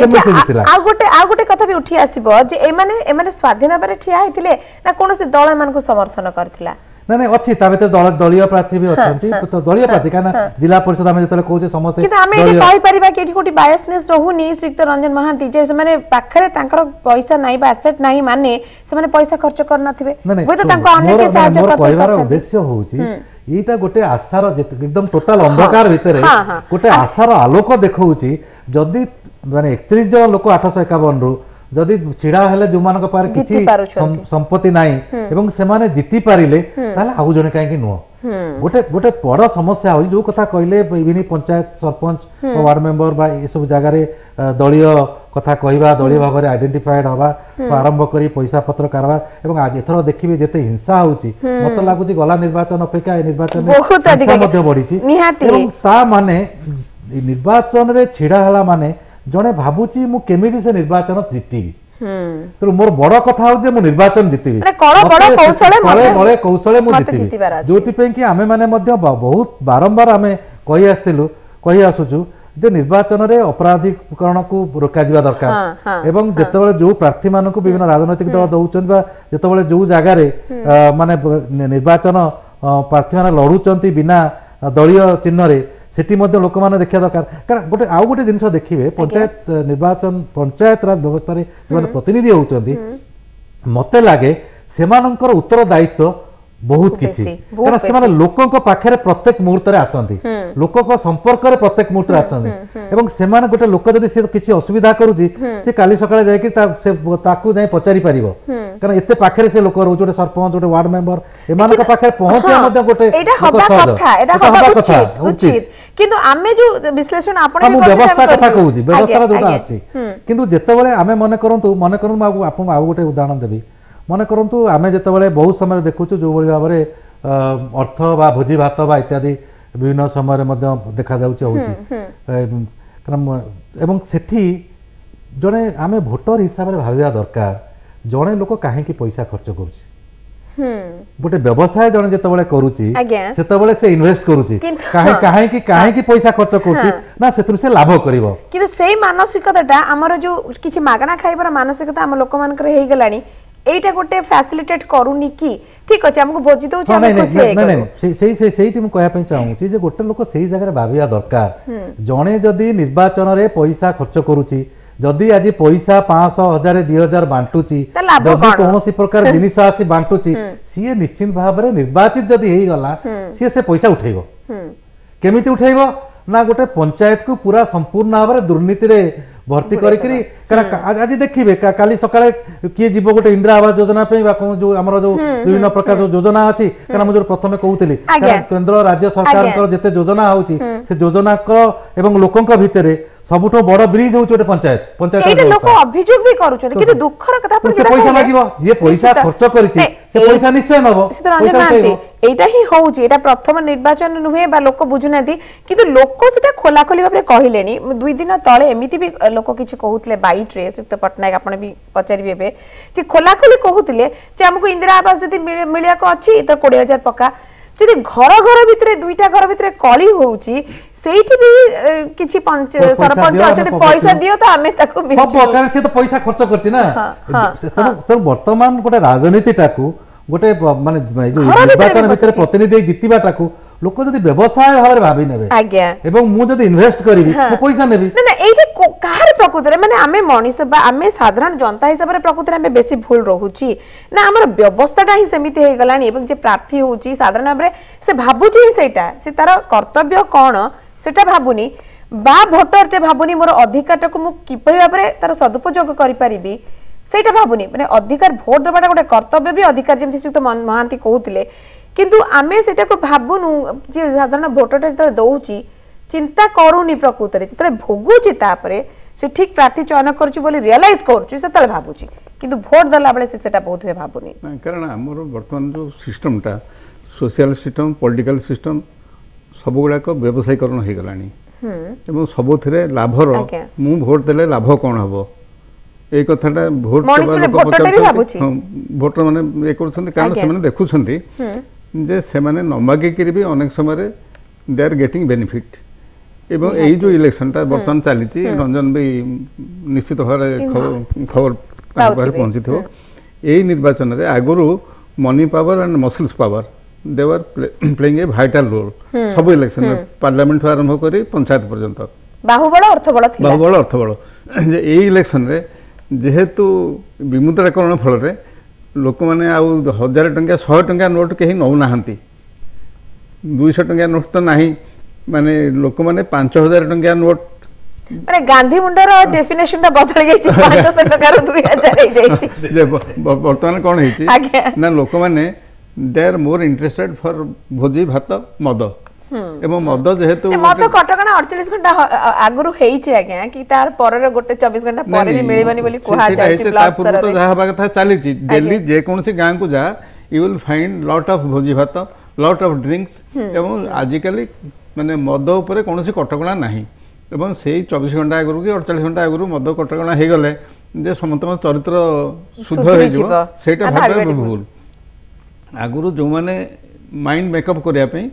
आ गोटे कथा भी उठी आसीबो जे एमाने स्वाधीन भाबरे ठिया हेतिले ना कोनोसी दल मान को समर्थन करथिला ना ना अछि ता भीतर दलीय प्रार्थी भी अछंती तो दलीय प्रार्थी काना जिला परिषद हम जतले कहू जे समस्त किंतु हमें एठी कहि परिबा कि एठी कोठी बायसनेस रहूनी श्रीयुक्त रंजन महांती जे माने पाखरे तांकर पैसा नाही बा एसेट नाही माने से माने पैसा खर्च कर नथिबे होय तो तांको अन्य के सहायता करते कहबार उद्देश्य होउची एटा गोटे आशार एकदम टोटल अंधकार भितरे गोटे आशार आलोक देखौची जदी माने 31 जन लोक 851 रु जदि छिड़ा हेले जो मान पारे किछि संपत्ति नाही एवं से माने जीति पारिले ताले आउ जने काहे कि नुह गोटे गोटे बड़ समस्या होई जो कथा कहले विभिन्न पंचायत सरपंच वार्ड मेंबर बा ए सब जगह रे दलीय कथा कहवा दलीय भाव में आइडेंटिफाइड हवा आरंभ करी पैसा पत्र कारवा एवं आज एथर देखिबे जेते हिंसा होउची मत लागुची गला निर्वाचन अपेक्षा ए निर्वाचन बहुत अधिक मध्य बढ़ीची एवं ता माने निर्वाचन रे छिड़ा हला माने जने भाबुची मु केमिति से निर्वाचन जीतिबी तो मोर बड़ कथा हो जे मु निर्वाचन जीतिबी बड़े कौशले मु जीतिबी जोति पे कि आमे माने मध्य बहुत बारंबार आमे कहि आसुचु जे निर्वाचन रे अपराधीकरण को रोका जिबा दरकार एवं जेतेबेले जो प्रार्थी मानन को विभिन्न राजनीतिक दल दउचन बा जेतेबेले जो जगह रे माने निर्वाचन प्रार्थी माने लड़ुचंती बिना दलीय चिन्ह रे सेठी मध्य लोक माने देखिया दरकार कारण गोटे आउ गोटे जिंस देखिबे पंचायत निर्वाचन पंचायत राज व्यवस्था रे जो प्रतिनिधि होउचंती मते लागे सेमानंकर उत्तरदायित्व बहुत किछि कारण से लोकक पाखरे प्रत्येक मुहूर्त रे आसंती लोकक संपर्क रे प्रत्येक मुहूर्त रे आसंती एवं सेमान गोटे लोक जदि से किछि असुविधा करूची से काली सकाळे जाय कि ताकू जाय पचारि परिबो कारण एते पाखरे से लोक रहू जोटे सरपंच जोटे वार्ड मेंबर एमानक पाखरे पहुंचिया मध्ये गोटे एटा हबा कथा एटा हबा उचित किंतु आमे जो विश्लेषण आपण हम व्यवस्था कथा कहूची व्यवस्था जोटा अछि किंतु जेतेबेले आमे मने करंतु आपन आ गोटे उदाहरण देबी मन करंतु आमे जेतेबेले बहुत समय देखुछु जो बळी भाबरे अर्थ बा भोजी भात बा इत्यादि विभिन्न समय मध्य देखा जाउछि होउछि कारण एवं सेठी जने आमे वोटर हिसाब रे भाबिया दरकार जने लोक काहे कि पैसा खर्च करूछि गोटे व्यवसाय जने जेतेबेले करूछि सेतेबेले से इन्वेस्ट करूछि काहे कि पैसा खर्च करूछि ना सेतु से लाभ करिवो किंतु सेही मानसिकताटा हमर जो किछि मागणा खाइबर मानसिकता हम लोक मानकर हेइ गलानी एटा गोटे फैसिलिटेट करूनी की ठीक अछि हमको बोझि दउ छ हम खुशी हे नहीं सेही मु कहया पई चाहूची जे गोटे लोक सेही जगह रे भाबिया दरकार जणे जदी निर्वाचन रे पैसा खर्च करूची जदी आज पैसा 500 1000 2000 बांटुची जदी कोनोसी प्रकार जिनिस आसी बांटुची सिए निश्चित भाव रे निर्वाचित जदी हेई गला सिए से पैसा उठेइबो केमिति उठेइबो ना गोटे पंचायत को पूरा संपूर्ण भाव रे दुर्नीति रे भर्ती करी आज देखिए काली सकाळे किए जीव गोटे इंदिरा आवास योजना पे जो आमर जो विभिन्न प्रकार जो योजना अछि कारण हम जो प्रथमे कहउतली केंद्र राज्य सरकार जेते योजना होउची से योजना को एवं लोकंक भितरे सबुठो बड़ ब्रिज होउछ गोटे पंचायत एटा लोक अभियोग भी करूछथि किंतु दुखर कथा पर जे पैसा लागिवो जे पैसा खर्च करिछि से पैसा निश्चय नबो एटा ही होउछि एटा प्रथम निर्वाचन नुहे बा लोक बुझुनाथि किंतु लोक सेटा खोला खोली भाबरे कहिलेनी 2 दिन तळे एमिति भी लोक किछि कहउतले बाइट रे सुक्त पटनायक आपण भी पचारि बेबे जे खोला खोली कहउतले जे हमको इंदिरा आवास जदी मिलिया को अछि त 20000 पक्का जदि घर घर भितरे दुईटा घर भितरे कली होउची सेठी भी किछि पंच सरपंच जदि पैसा दियो त हमें ताको मिल कारण से तो पैसा खर्च करछि ना तो वर्तमान गोटे राजनीति टाकू गोटे माने जो निर्वाचन भितर प्रतिनिधि जितिबा टाकू लोक जदि व्यवसाय भाव रे भाबी नेबे आज्ञा एवं मु जदि इन्वेस्ट करिवि मु पैसा नेबि ना ना एठी काहर प्रकृति रे माने आमे मनीष बा आमे साधारण जनता हिसाब रे प्रकृति रे आमे बेसी भूल रहूची ना हमर व्यवस्थाटा ही समिति हे गलानी एवं जे प्रार्थी होउची साधारण भाव रे से भाबुची सेटा से तार कर्तव्य कोन सेटा भाबुनी बा भोटर टे भाबुनी मोर अधिकारटा को मु किपरि भाव रे तार सदुपयोग करि परिबी सेटा भाबुनी माने अधिकार भोट देबाटा गोटे कर्तव्य भी अधिकार जेमति सुक्त महांती कहउतिले किंतु आमे सेटा को भाबुनु जे साधारण भोटरटा जत दउची चिंता करूनी प्रकृति रे जत भोगुची तापरे से ठीक प्रार्थी चयन करछु बोली रियलाइज करछु सेतले भाबुची किंतु भोट दला बेले सेटा बहुत हुए भाबुनी कारण हमर वर्तमान जो सिस्टमटा सोशल सिस्टम पॉलिटिकल सिस्टम सब गुड़ाक व्यवसायीकरण हो गलानी एवं सबुथिरे लाभर मु भोट देले लाभ कौन हम ये कथाटा भोट भोटर मैंने ये कारण देखुं जे से न मागिक भी अनेक समय दे आर गेटिंग बेनिफिट एवं यही जो इलेक्शनटा बर्तमान चली रंजन भी निश्चित भाव खबर पहुंची थो यही निर्वाचन में आगुरी money power and muscles power they were playing a vital role सब इलेक्शन में पार्लियामेंट आरंभ कर पंचायत पर्यंत बाहुबल अर्थबल यही इलेक्शन रे जेहेतु विमुद्राकरण फल लोक मैंने 1000 टंका 100 टंका नोट कहीं नौना 200 टंका नोट तो नहीं माने लोक मैंने 5000 टंका नोट माने गांधी मुंडर डेफिनेशन ता बदल गई 500 टका रो 2000 हो जाई जे वर्तमान कोन हेची ना लोक मैंने they are more interested for भोजी भात मद एवं मद जेहेतु मद कटकणा 48 घंटा आगुरु हेइचे आज्ञा कि तार परर गोटे 24 घंटा पर भी मिलिबनी बोली कुहा जाय छि ब्लॉक स्तर रे जहा कथा चली छि दिल्ली जे कोनसी गां को जा you will find lot of भोजी भात लॉट ऑफ ड्रिंक्स एवं आजिकली माने मद ऊपर कोनसी कटकणा नाही एवं से 24 घंटा आगुरु कि 48 घंटा आगुरु मद कटकणा हे गले जे समस्त चरित्र शुद्ध हे जिवो सेटा भाबे भूल आगुरु जो माने माइंड मेकअप करिया पे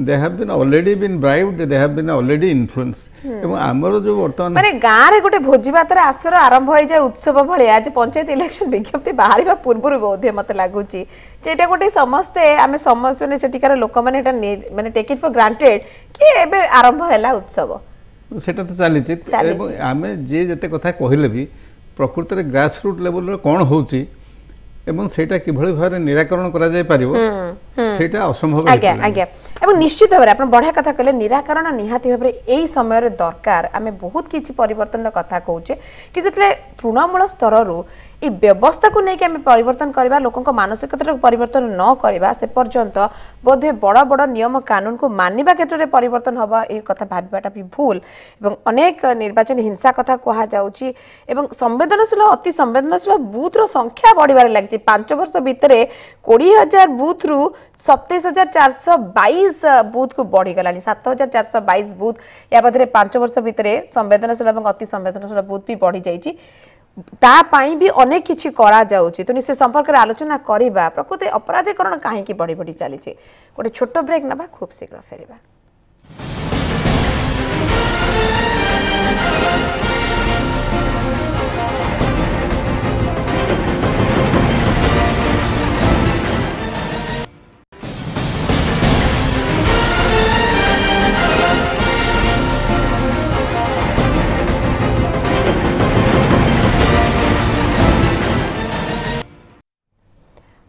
they have been already been bribed they have been already influenced एवं हमरो जो वर्तमान माने गां रे गोटे भोजी भातर आसर आरंभ होई जाय उत्सव भले आज पंचायत इलेक्शन विज्ञप्ति बाहरिबा पूर्व बोधे मते लागुची जेटा गोटे समस्ते आमे समस्त ने सेटिकार लोक माने एटा माने टेक इट फॉर ग्रांटेड कि एबे आरंभ हैला उत्सव सेटा तो चली छि एवं आमे जे जते कथा कहिले भी प्रकृति रे ग्रास रूट लेवल रे कोन होउची एवं सेटा किभଳି भारे निराकरण करा जाय पारिबो सेटा असंभव आज्ञा आज्ञा एवं निश्चित भाव आपन बढ़िया कथा कहले निराकरण निहाती भाव एई समय रे दरकार आमे बहुत किछि परिवर्तन कथा कहूचे कि जतले तृणमूल स्तर रु ई व्यवस्था को लेके आमे परिवर्तन करबा लोकन को मानसिकता परिवर्तन न करबा से पर्यंत बोधे बड़ बड़ नियम कानून को मानिबा क्षेत्र रे परिवर्तन हबा ए कथा भाबबाटा भी भूल एवं अनेक निर्वाचन हिंसा कथा कहा जाउची एवं संवेदनशील अति संवेदनशील बूथ रो संख्या बढ़िबार लागि 5 वर्ष भितरे 20000 बूथ रु 27422 बूथ को बढ़ी गलानी 7422 बूथ या बदरे 5 वर्ष भितरे संवेदनशील एवं अति संवेदनशील बूथ भी बढ़ी जाइची ता पाई भी अनेक किछि करा जाउची तो निसे संपर्क रे आलोचना करिबा प्रकृति अपराधीकरण काहे की बढ़ी बढ़ी चली छे गोटे छोटो ब्रेक नबा खूब शीघ्र फेरिबा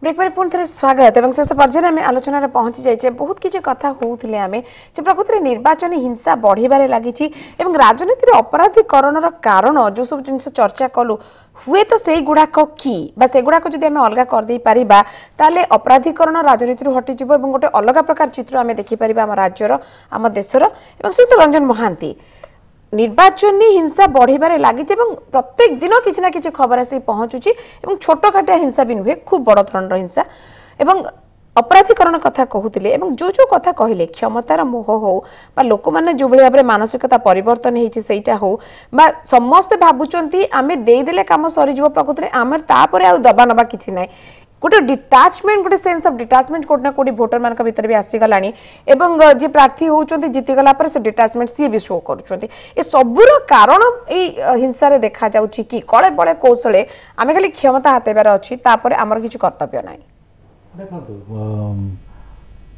ब्रेक पर पुनः थे स्वागत एवं शेष पर्यायर आम आलोचना पहुंची जाइए बहुत किसी कथा होते आम जे प्रकृति निर्वाचन हिंसा बढ़िबारे लगी राजनीति अपराधीकरण कारण जो सब जिन चर्चा कलु हुए तो से गुड़ाक कि से गुड़ाक जब आम अलग करदे पारिबा ताले अपराधीकरण राजनीति हटिଯିବ এবং गोटे अलग प्रकार चित्र आम देखिपर आम राज्यर आम देशर एवं श्रीयुत रंजन महांती निर्वाचन हिंसा बढ़िबारे लगी प्रत्येक दिन किसी ना किसी खबर आसी पहुंचुची छोटकाटिया हिंसा भी नुहे खूब बड़ धरण हिंसा एवं अपराधीकरण कथा कहते जो जो कथा कहले क्षमतार मोह हो लोक मैंने जो भाव में मानसिकता परिवर्तन होटा हो समस्ते भावुंट आम देदेले कम सरीज प्रकृति में आम तापर आ दबा नबा कि ना गोटे डिटाचमेंट गोटे सेंस ऑफ डिटाचमेंट कोट ना कोटी वोटर मान भीतर भी आसीगलानी एवं जे प्रार्थी होउचंती जीतीगला पर से डिटाचमेंट सी भी शो करूचंती ए सबुर कारण ए हिंसा रे देखा जाउची कि कळे बळे कौशले आमे खाली क्षमता हातेबार अछि तापर हमर किछ कर्तव्य नाही देखो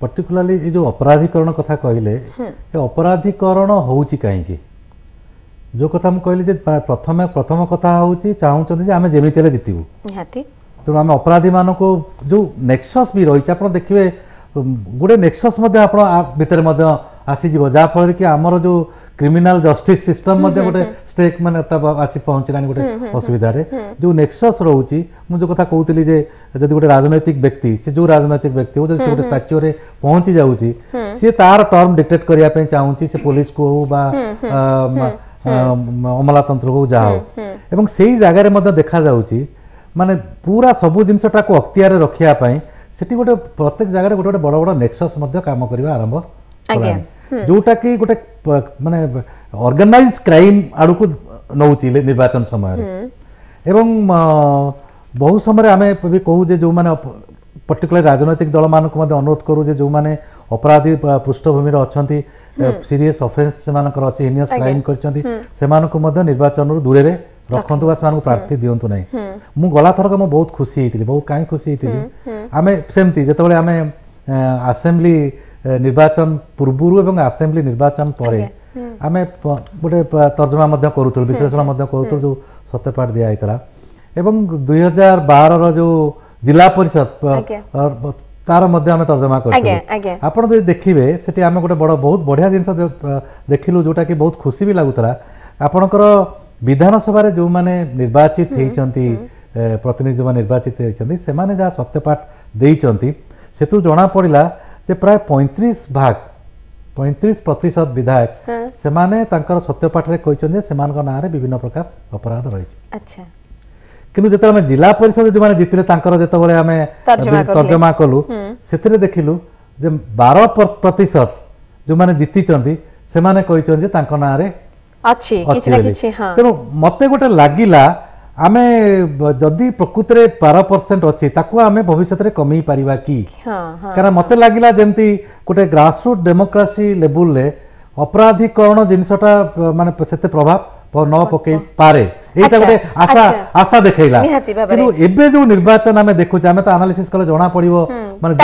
पर्टिकुलरली ए जो अपराधीकरण कथा कहले ए अपराधीकरण होउची काहे की जो कथा हम कहले जे प्रथम कथा होउची चाहउचंती जे आमे जेमितेले जितिबु निहाती तेणु आम अपराधी मान को जो नेक्सस भी रही आप देखिए गोटे नेक्सस भितर आसीज जहाँफल कि आमर जो क्रिमिनाल जस्टिस सिस्टम गोटे स्टेक मान आसी पहुँचलानी गोटे असुविधा जो नेक्सस रोचे मुझे कथा कहती जब गोटे राजनैतिक व्यक्ति से जो राजनैतिक व्यक्ति हो गोटे स्टाच्यू पहुँची जाऊँगी सी तार टर्म डिक्टेट करने चाहूँगी से पुलिस को हो ଅମଲାତନ୍ତ୍ର ହଉ ଯାହା ହଉ ଏବଂ ସେଇ ଜାଗାରେ ମଧ୍ୟ ଦେଖାଯାଉଛି ମାନେ ପୁରା ସବୁ ଜିନିଷଟାକୁ ଅକ୍ତିଆରରେ ରଖିବା ପାଇଁ ସେଠି ଗୋଟେ ପ୍ରତ୍ୟେକ ଜାଗାରେ ଗୋଟେ ଗୋଟେ ବଡ଼ ବଡ଼ ନେକ୍ସସ୍ ମଧ୍ୟ କାମ କରିବା ଆରମ୍ଭ କଲାଣି ଯୋଉଟା କି ଗୋଟେ ମାନେ ଅର୍ଗାନାଇଜ୍ କ୍ରାଇମ୍ ଆଡ଼କୁ ନେଉଛି ନିର୍ବାଚନ ସମୟରେ ଏବଂ ବହୁ ସମୟରେ ଆମେ ବି କହୁ ଯେ ଯେଉଁମାନେ पर्टिकुलर राजनैतिक दल मानक अनुरोध करूँ जो मैंने अपराधी पृष्ठभूमि अच्छा सीरीयस ऑफेंस से हिनियस क्राइम कर निर्वाचन दूरे रखु प्रार्थी दिंतु ना मु गला थरक मुझे बहुत खुशी होती बहुत कहीं खुशी होती आम सेमती जो आम आसेम्बली निर्वाचन पूर्व एवं आसेम्बली निर्वाचन पर आम गोटे तर्जमा करूँ विश्लेषण करूँ जो सत्यपाठ दिखाई एवं 2012 जो जिला परिषद तार आम तर्जमा कर आप देखिए से आम गोटे बड़ बहुत बढ़िया जिन देखिलु जोटा कि बहुत खुशी भी लगुला आपणकर विधानसभा जो मैंने निर्वाचित होती प्रतिनिधि जो निर्वाचित होती से जहाँ सत्यपाठ देती से जना पड़ा जे प्राय 35% विधायक से सत्यपाठ कहते से ना विभिन्न प्रकार अपराध रही किंतु जो जिला परिषद जो मैंने जीतले जो आम तर्जमा कलु से देखिलु 12% जो मैंने जीति से ना तेणु मत गोटे लगिला आम जदि प्रकृत 12% अच्छी आम भविष्य में कमी पारिबा कि कारण मत लगिला जमती गोटे ग्रासरूट डेमोक्रेसी लेवल रे अपराधीकरण जिनसटा माने से प्रभाव न पकई पारे एटा गोटे आशा आशा देखैला किंतु एबे जो निर्वाचन आम देखुचे आम तो एनालिसिस कले जना पड़िबो माने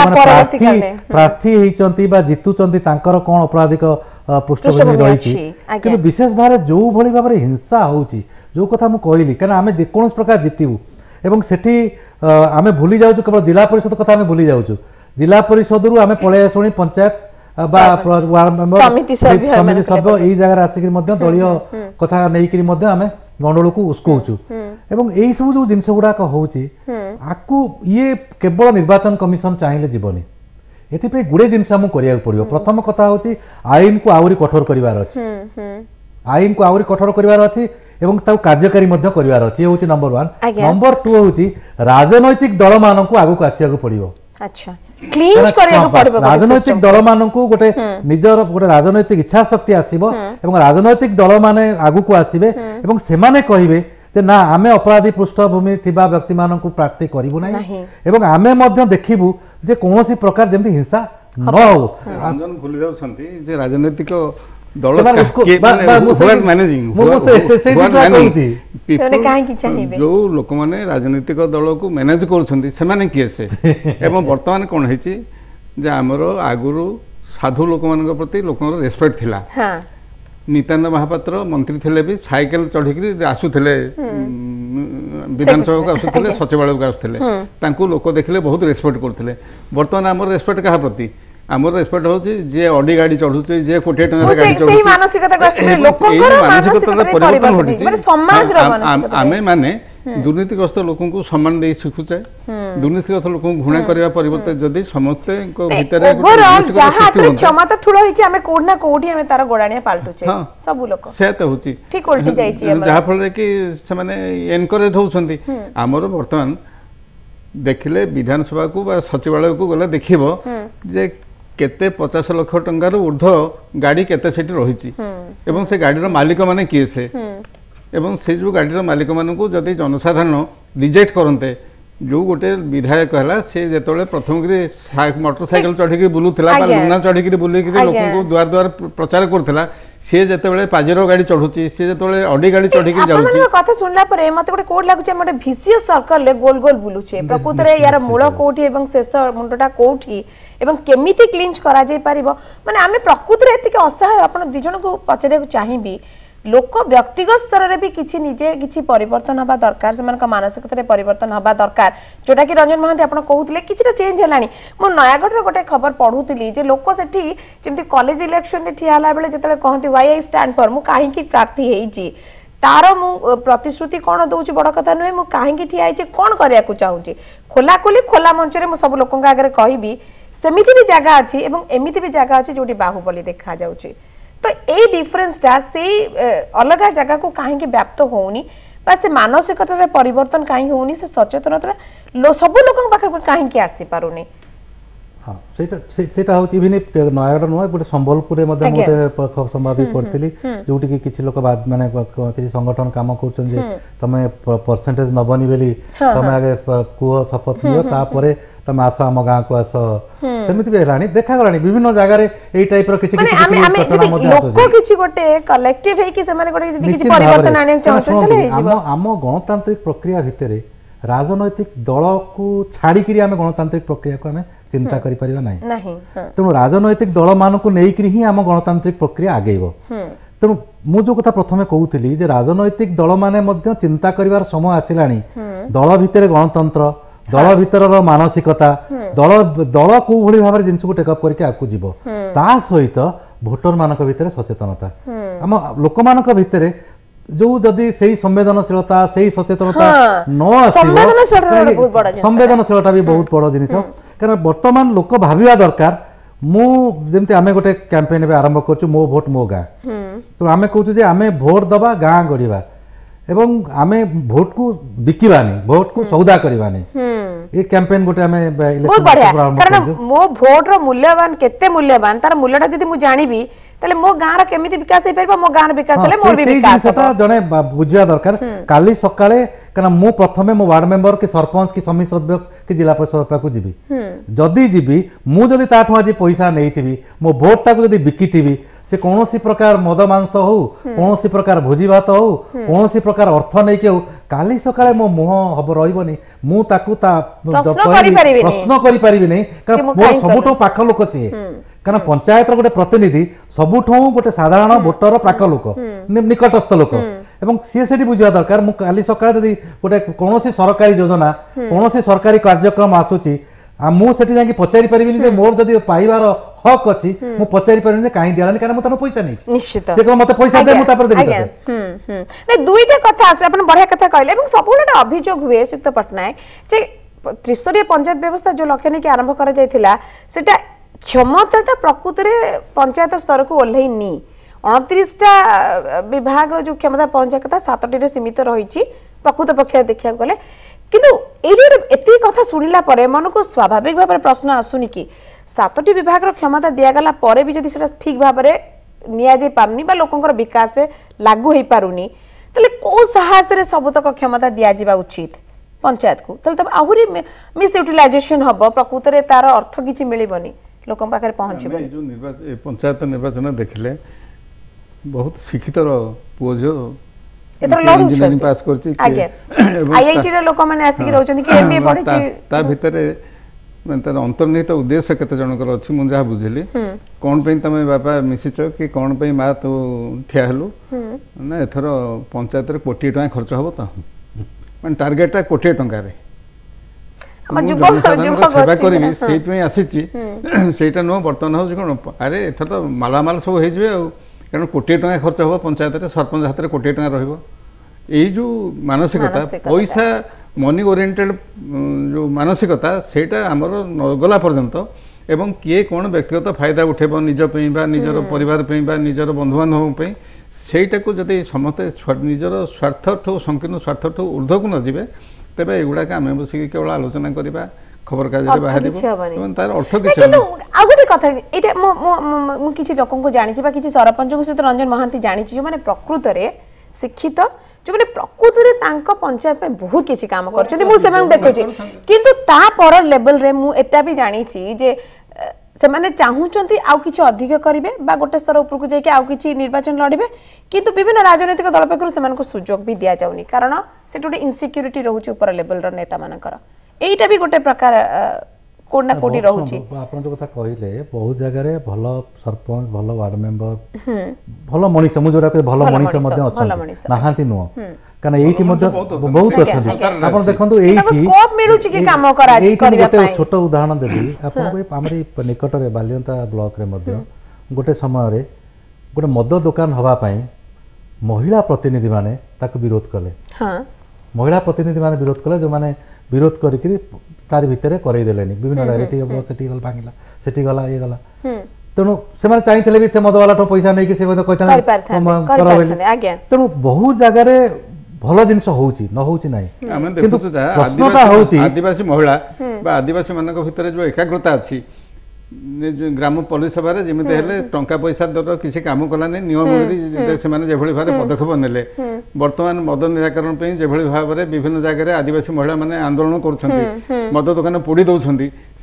प्रार्थी होइचंती बा जितुचंती तांकर कोन अपराधिक पृष्ठभूमि रही किंतु विशेष भाव जो भली भाव हिंसा होउची जो कथा मु कहली कारण आम जेकोन प्रकार जीतबू एवं सेठी आम भूली जाउछु केवल जिला परिषद कथा आम भूली जाउछु जिला परिषद रु आम पळे आसुनी पंचायत समिति सभ्य यही जगह आसिक दलीय कथा नहीं आम गंडल को उस्कौचु एवं यही सब जो जिनस गुड़ाक होकू ये केवल निर्वाचन कमिशन चाहिए जीवनी ये गुड़े जिन करा पड़ो प्रथम कथा हूँ आईन को आहरी कठोर करार अच्छी आईन को आहरी कठोर करार अच्छी एवं कार्यकारी करार अच्छी हूँ नंबर 1 नंबर 2 हूँ राजनैतिक दल मान आगक आसवाक पड़ो राजनैतिक दल मान गोटे निजर गोटे राजनैतिक इच्छा शक्ति आसो राजनैतिक दल माने आगु आसबे से कहे ना आम अपराधी पृष्ठभूमि थिबा व्यक्ति मान प्रार्थी करूँ ना आम देखू जे कौन प्रकार जमी हिंसा न हो भूली जाती राजनैतिक दल जो लोक मैंने राजनीतिक दल को मैनेज कर किए से बर्तमान कौन है आमर आगुरी साधु लोक मान प्रति लोक रेस्पेक्ट थिला नित्यानंद महापात्र मंत्री थे भी साइकेल चढ़ी आसुले विधानसभा को आसुले सचिवालय को आसुले लोक देखले बहुत रेस्पेक्ट करते बर्तमान आमर रेस्पेक्ट क्या प्रति आमर रेस्पेक्ट होची जे ऑडी गाड़ी चढ़ुचे जे कोटी टंका गाड़ी चढ़ुचे सही मानसिकता को लोकंकर मानसिकता परिवर्तन होची माने समाज रो मानसिकता आमे माने दुर्नीतिग्रस्त लोकन को सम्मान दे सिखुचे दुर्नीतिग्रस्त लोकन को घृणा करबा परिवर्ते जदी समस्त को भीतर ओवरऑल जहां क्षमता ठुलो हिची आमे कोड ना कोडी आमे तार गोडाणिया पाल्टुचे सब लोक से त होची ठीक उल्टी जाईची जहां फल कि से माने एनकरेज होउछंती आमर वर्तमान देखिले विधानसभा को बा सचिवालय को गले देखिबो जे केते 50 लाख टंकार ऊर्ध गाड़ी केते सेठी रही एवं से गाड़ी मालिक माने किए से एवं से जो गाड़ी मालिक मान को जदि जनसाधारण रिजेक्ट करते जो गोटे विधायक है सी जो प्रथम मोटरसाइकेल चढ़ी बुलूला लुना चढ़ी बुलिक लोक द्वार द्वार प्रचार करूला सी जो पाजेर गाड़ी चढ़ुची सी जो अडी गाड़ी चढ़ी कथा शुणला मत गोटे कोड लगुचे मोटे भिसियस सर्कल गोल गोल बुलुचे प्रकृत में यार मूल कोठी एवं शेष मुंडटा कोठी एवं केमिति क्लींच करा जाय परिबो माने आमे प्रकृत रे एतिके असहाय आपण दि जन को पचरे चाहिबी लोक व्यक्तिगत स्तर रे भी किछि निजे किछि परिवर्तन हबा दरकार से मानक मानसिकता रे परिवर्तन हबा दरकार जोटा कि रंजन महांती आपण कहउतले किछिटा चेंज हलानी मो नयागढ़ रे गोटे खबर पढुतली जे लोक सेठी जेमति कॉलेज इलेक्शन रे ठिया हला बेले जतले कहंती व्हाई आई स्टैंड फॉर मु काहे की प्रार्थी हेची तार मु प्रतिश्रुति कोन दउची बड़ कथा नय मु काहे की ठिया हेची कोन करिया को चाहूची खोला खोली खोला मंच रे मु सब लोकन आगे कहबी सेमिति भी जगह अछि एवं एमिति भी जगह अछि जोटी बाहुबली देखा जाउची तो ए डिफरेंसटा से अलग जगह को कहीं व्याप्त होनी बा से मानसिकता परिवर्तन कहीं होनी से सचेतनता सब लोक पाखे कहीं आसी पारुनी हाँ सेटा हूँ इवन नयगढ़ नुह गोटे संबलपुर गोटे संवाद पढ़ी जो किसी लोक माने किसी संगठन काम कर तुम परसेंटेज नबनी बोली तुम आगे कुह शपथ नियो तापर तुम आस आम गाँव को आस सेमती भी है देखा गला विभिन्न जगह यही टाइप किसी गोटे कलेक्टिव है कि परिवर्तन आने आम गणतांत्रिक प्रक्रिया भितर राजनैतिक दल को छाड़ी आम गणतांत्रिक प्रक्रिया को आम चिंता करि परिबा नाही तेणु राजनैतिक दल मान को लेकिन ही आम गणतांत्रिक प्रक्रिया आगेब तेणु मु जो कथा प्रथमे कहूली जे राजनैतिक दल माने मध्य चिंता करिवार समय आसिलानी दल भितर गणतंत्र दल भितर मानसिकता दल दल को भली भाव जिनस को टेकअप करके आगु जीव ता सहित भोटर मानक भितर सचेतनता आम लोक मानक भितर जो जदि से संवेदनशीलता से सचेतनता न संवेदनशीलता भी बहुत बड़ जिनिस कारण वर्तमान लोक भाविया दरकार मुझे आम गोटे कैंपेन आरंभ कर मो भोट मो गाँ तो आम कहूँ आम भोट दबा गाँ गढ़ा एवं आमे भोट को बिकिबानी भोट को सौदा करबानी ये कैंपेन गोटे आमे बहुत बढ़िया कारण मो भोट रो मूल्यवान केते मूल्यवान तार मूल्यटा जदी मु जानिबी तले मो गाँ रा केमिति विकास हे परबा मो गाँ रा विकास हेले मोर भी विकास होबा जने बुझिया दरकार काली सकाळे कारण मु प्रथमे मो वार्ड मेंबर के सरपंच की समिति सभ्य के जिला परिषद पाकू जीबी जदी जीबी मु जदी ताठो आज पैसा नेइथिबी मो भोट ता को जदी बिकिथिबी से कौन सी प्रकार मद मांस हो कौन सी प्रकार भोजी भात हो कौन सी प्रकार अर्थ नहीं के हो काली सकाळे मो मुह हब रहिबनी मु ताकू ता प्रश्न करि परिबि नै कारण मोर सबुठो पाख लोक सी कारण पंचायत गोटे प्रतिनिधि सबुठो गोटे साधारण वोटर पाख लोक निकटस्थ लोक एवं सी सेठी बुझिया दरकार मु काली सकाळे जदी गोटे कौन सी सरकारी योजना कौन सी सरकारी कार्यक्रम आसुची मु सेठी जाके पचारि परिबिनी जे मोर जदी पाइबार हक अछि मु पचारि परिबिनी जे काहे दियालानी कारण मु तनो पैसा नै निश्चित से को मते पैसा दे मु तापर देबी नै दुईटा कथा आसे अपन बढ़िया कथा कहले एवं सबुलटा अभियोग हुए सुक्त पटनायक जे त्रिस्तरीय पंचायत व्यवस्था जो लक्ष्य नै के आरंभ करा जायथिला सेटा क्षमताटा प्रकृति रे पंचायत स्तर को ओल्है नी 29टा विभाग रो जो क्षमता पंचायत कथा 7टी रे सीमित रहिछि प्रकृत पक्ष देखिया गले किंतु एती कथा सुनिला परे मन को स्वाभाविक भाव प्रश्न आसुनी कि 7टी विभाग क्षमता दिगला भी जदि ठीक भाव निया जाई पारुनी बा लोकंकर विकास रे लागू होई पारुनी तले को साहस रे सबतक क्षमता दिया जिबा उचित पंचायत को तले तब आहुरी मिस यूटिलाइजेशन हबो प्रकृत रे तार अर्थ किछि मिलिबनी लोकन पाखरे पहुंचबो जो निर्वाचन पंचायत निर्वाचन देखले बहुत शिक्षित पुओजो एतर लड़ू इंजीनियरिंग पास करछि आईआईटी रे लोक माने आसी रहउछन कि एमए पढिछि ता भितरे मन तर अंतर्निहित उद्देश्य केते जनकर अछि मु जहा बुझिली कोन पे तमे बापा मिसिच कि कोन पे मा तो ठिया हलु ना एथर पंचायत रे कोटी टका खर्च हबो त मन टारगेट टा कोटी टका रे सेवा करी से आसी सेटा नो बर्तन हो कौन अरे एथर तो मालामाल सब हो कारण कोटी टका खर्च हम पंचायत सरपंच हाथ में कोटी टका रो मानसिकता पैसा मनी ओरिएंटेड जो मानसिकता सेटा आमर नगला पर्यंत एवं किए कौन व्यक्तिगत फायदा उठेब निज निजर परिवार निजर बंधु बांधव सेटा को जब समस्ते निजर स्वार्थ ठू संकीर्ण स्वार्थ ठू ऊर्ध्व को न जीवे तेज एगुड़ाक आम बस केवल आलोचना करवा खबर कागज बाहर तार अर्थ गोटे कथा ये किसी लोक को जानी किसी सरपंच सहित रंजन महांती जानी जो मैंने प्रकृत में शिक्षित जो मैंने प्रकृत में पंचायत में बहुत किसी काम कर देखुची किंतु तापर लेवल रे मु एता भी जानी जे से माने चाहूचंती आउ किछि अधिक करिवे बा गोटे स्तर ऊपर को जाके आउ किछि निर्वाचन लड़िबे किंतु विभिन्न राजनीतिक दल पक्षरु सेमान को सुजोग भी दिया जाउनी कारण से गोटे इनसिक्यूरिटी रहउची ऊपर लेवल रो नेता मानकर एटा भी गोटे प्रकार कोना कोडी रहउची आपन जो कथा कहिले बहुत जगह रे भलो सरपंच भलो वार्ड मेंबर भलो मनीष मु जोरा पे भलो मनीष मध्ये अछि नाहांती नो कारण एठी मध्ये बहुत अछि आपन देखंतु एठी स्कोप मिलुची कि काम करा करबा पई छोट उदाहरण देबी आपन को हमरी निकट रे बालियंता ब्लॉक रे मध्ये गोटे समय रे गोटे मद दुकान हवा पई महिला प्रतिनिधि माने ताको विरोध कले हां महिला प्रतिनिधि माने विरोध कले जो माने विरोध करिकरी तार भितरे करई देलेनी विभिन्न डायरेक्टिव सेठी गल भांगिला सेठी गला ये गला तेणु से चाहिए भी से मदवाला पैसा नहीं से तेणु बहुत जगह भल जिन न आदिवासी महिला आदिवासी मान भर जो एकाग्रता अच्छी ग्राम पुलिस सभा जमी टंका पैसा दर किसी कम कलानी नियम से भाव पदक्षेप नेले बर्तमान मद निराकरण जो भाव में विभिन्न जगह आदिवासी महिला माने आंदोलन कर मद दुकान पोड़ी दौरान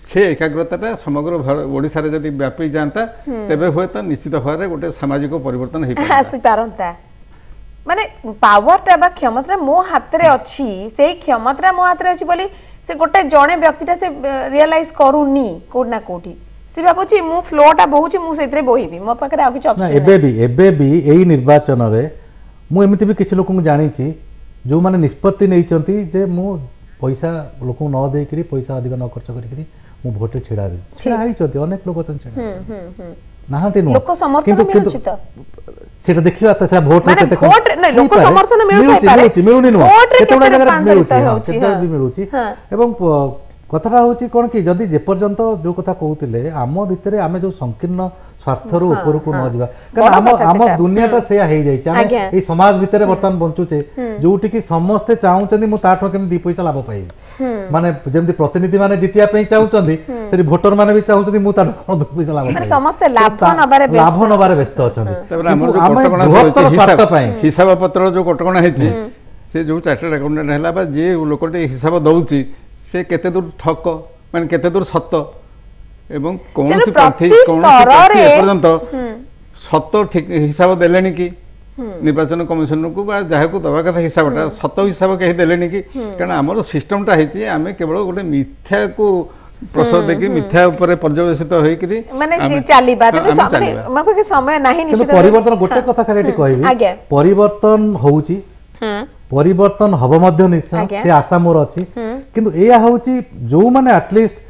से एकाग्रता समग्र ओडिशा रे जदि व्यापी जाता तेबे हुए तो निश्चित भाव में गोटे सामाजिक परिवर्तन हो माने पावरटा बा क्षमता मो हाथ रे अछि से क्षमता मो हाथ रे अछि बोली से गोटे जणे व्यक्तिटा से रियलाइज करूनी कोना कोठी से भाबुची मु फ्लोटा बहुची मु सेतरे बोहिबी मो पाखरे आ किछ ऑप्शन एबे भी एई निर्वाचन रे मु एमिति भी किछ लोक जानी छी जो माने निष्पत्ति नै चंती जे मु पैसा लोक न दे करी पैसा अधिक न खर्च करी मु भोट छेड़ा दे छेड़ा आइ चंती अनेक लोक चन छेड़ा नाहांती नो लोक समर्थन मिलुची त सेटा देखिबा त से भोट केते भोट नै लोक समर्थन मिलुची पारे मिलुनी नो केते जगह मिलुची भी मिलुची एवं कथाटा होची कोन कि जदि जे पर्यंत जो कथा कहउतिले आम भितरे आमे जो संकीर्ण स्वार्थर ऊपर को न जिबा कारण आम दुनियाटा से हेई जाई छै आमे ए समाज भितरे वर्तमान बंचुचे जोटी कि समस्त चाहुचंदी मु ताठो केम 2 पैसा लाभ पाई माने जेमति प्रतिनिधि माने जितिया पे चाहुचंदी सेरी वोटर माने भी चाहुचंदी मु ताठो 2 पैसा लाभ माने समस्त लाभ नबारे व्यस्त अछंदी तबरा हमर जो कटकणा हिसाब पत्र जो कटकणा हेछि से जो चार्टर्ड अकाउंटेंट हैला बा जे लोकटे हिसाब दउची से केते दूर ठक माने केते दूर सत्य एवं कौन सी प्रार्थी पर्यंत सत्य ठीक हिसाब देलेनी कि निर्वाचन कमिशन को बा जहा को दवा कथा हिसाबटा सत्य हिसाब कहीं देलेनी कि कारण आमर सिस्टमटा हेछि आमे केवल गोटे मिथ्या को प्रसव देखि मिथ्या ऊपर पर्यवेसित होई कि माने चाली बात में समय नाही निश्चित परिवर्तन गोटे कथा खाली कहबी परिवर्तन होउची परिवर्तन हब मध्य निश्चय से आशा मोर अछि किंतु एया होउची जो माने एटलीस्ट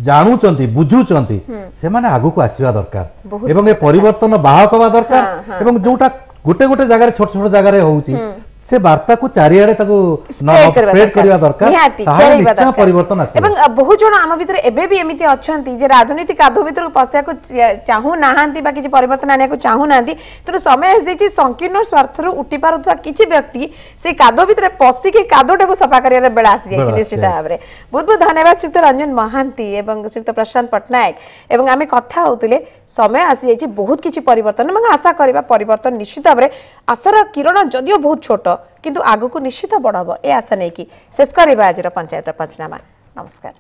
जानूचंती बुझुचंती से माने आगु को आसीबा दरकार एवं ए परिवर्तन बाहक बा दरकार एवं जोटा गोटे गोटे जगह छोट छोट जगह होउची से वार्ता को चारियाडे ताको स्प्रेड करबा दरकार ताहा निश्चय परिवर्तन आसे एवं बहु जण आम भितर एबे भी एमिति अछंती जे राजनीति कादो भितर पसिया को चाहू नाहांती बा किछि परिवर्तन आने को चाहू नांती तर समय जेछि संकीर्ण स्वार्थ रु उठी पारुथवा किछि व्यक्ति से कादो भितर पसि के कादोटा को सफा करिया रे बेला आसी जाय निश्चित भाबरे बहुत बहुत धन्यवाद श्रीयुक्त रंजन महांती एवं श्रीयुक्त प्रशांत पटनायक एवं आमे कथा होतले समय आसी जाय बहुत किछि परिवर्तन एवं आशा करबा परिवर्तन निश्चित भाबरे आशार किरण जदियो बहुत छोट किंतु आगु को निश्चित बढ़ब ए आशा नहीं कि शेष करबा आज पंचायत पंचनामा नमस्कार।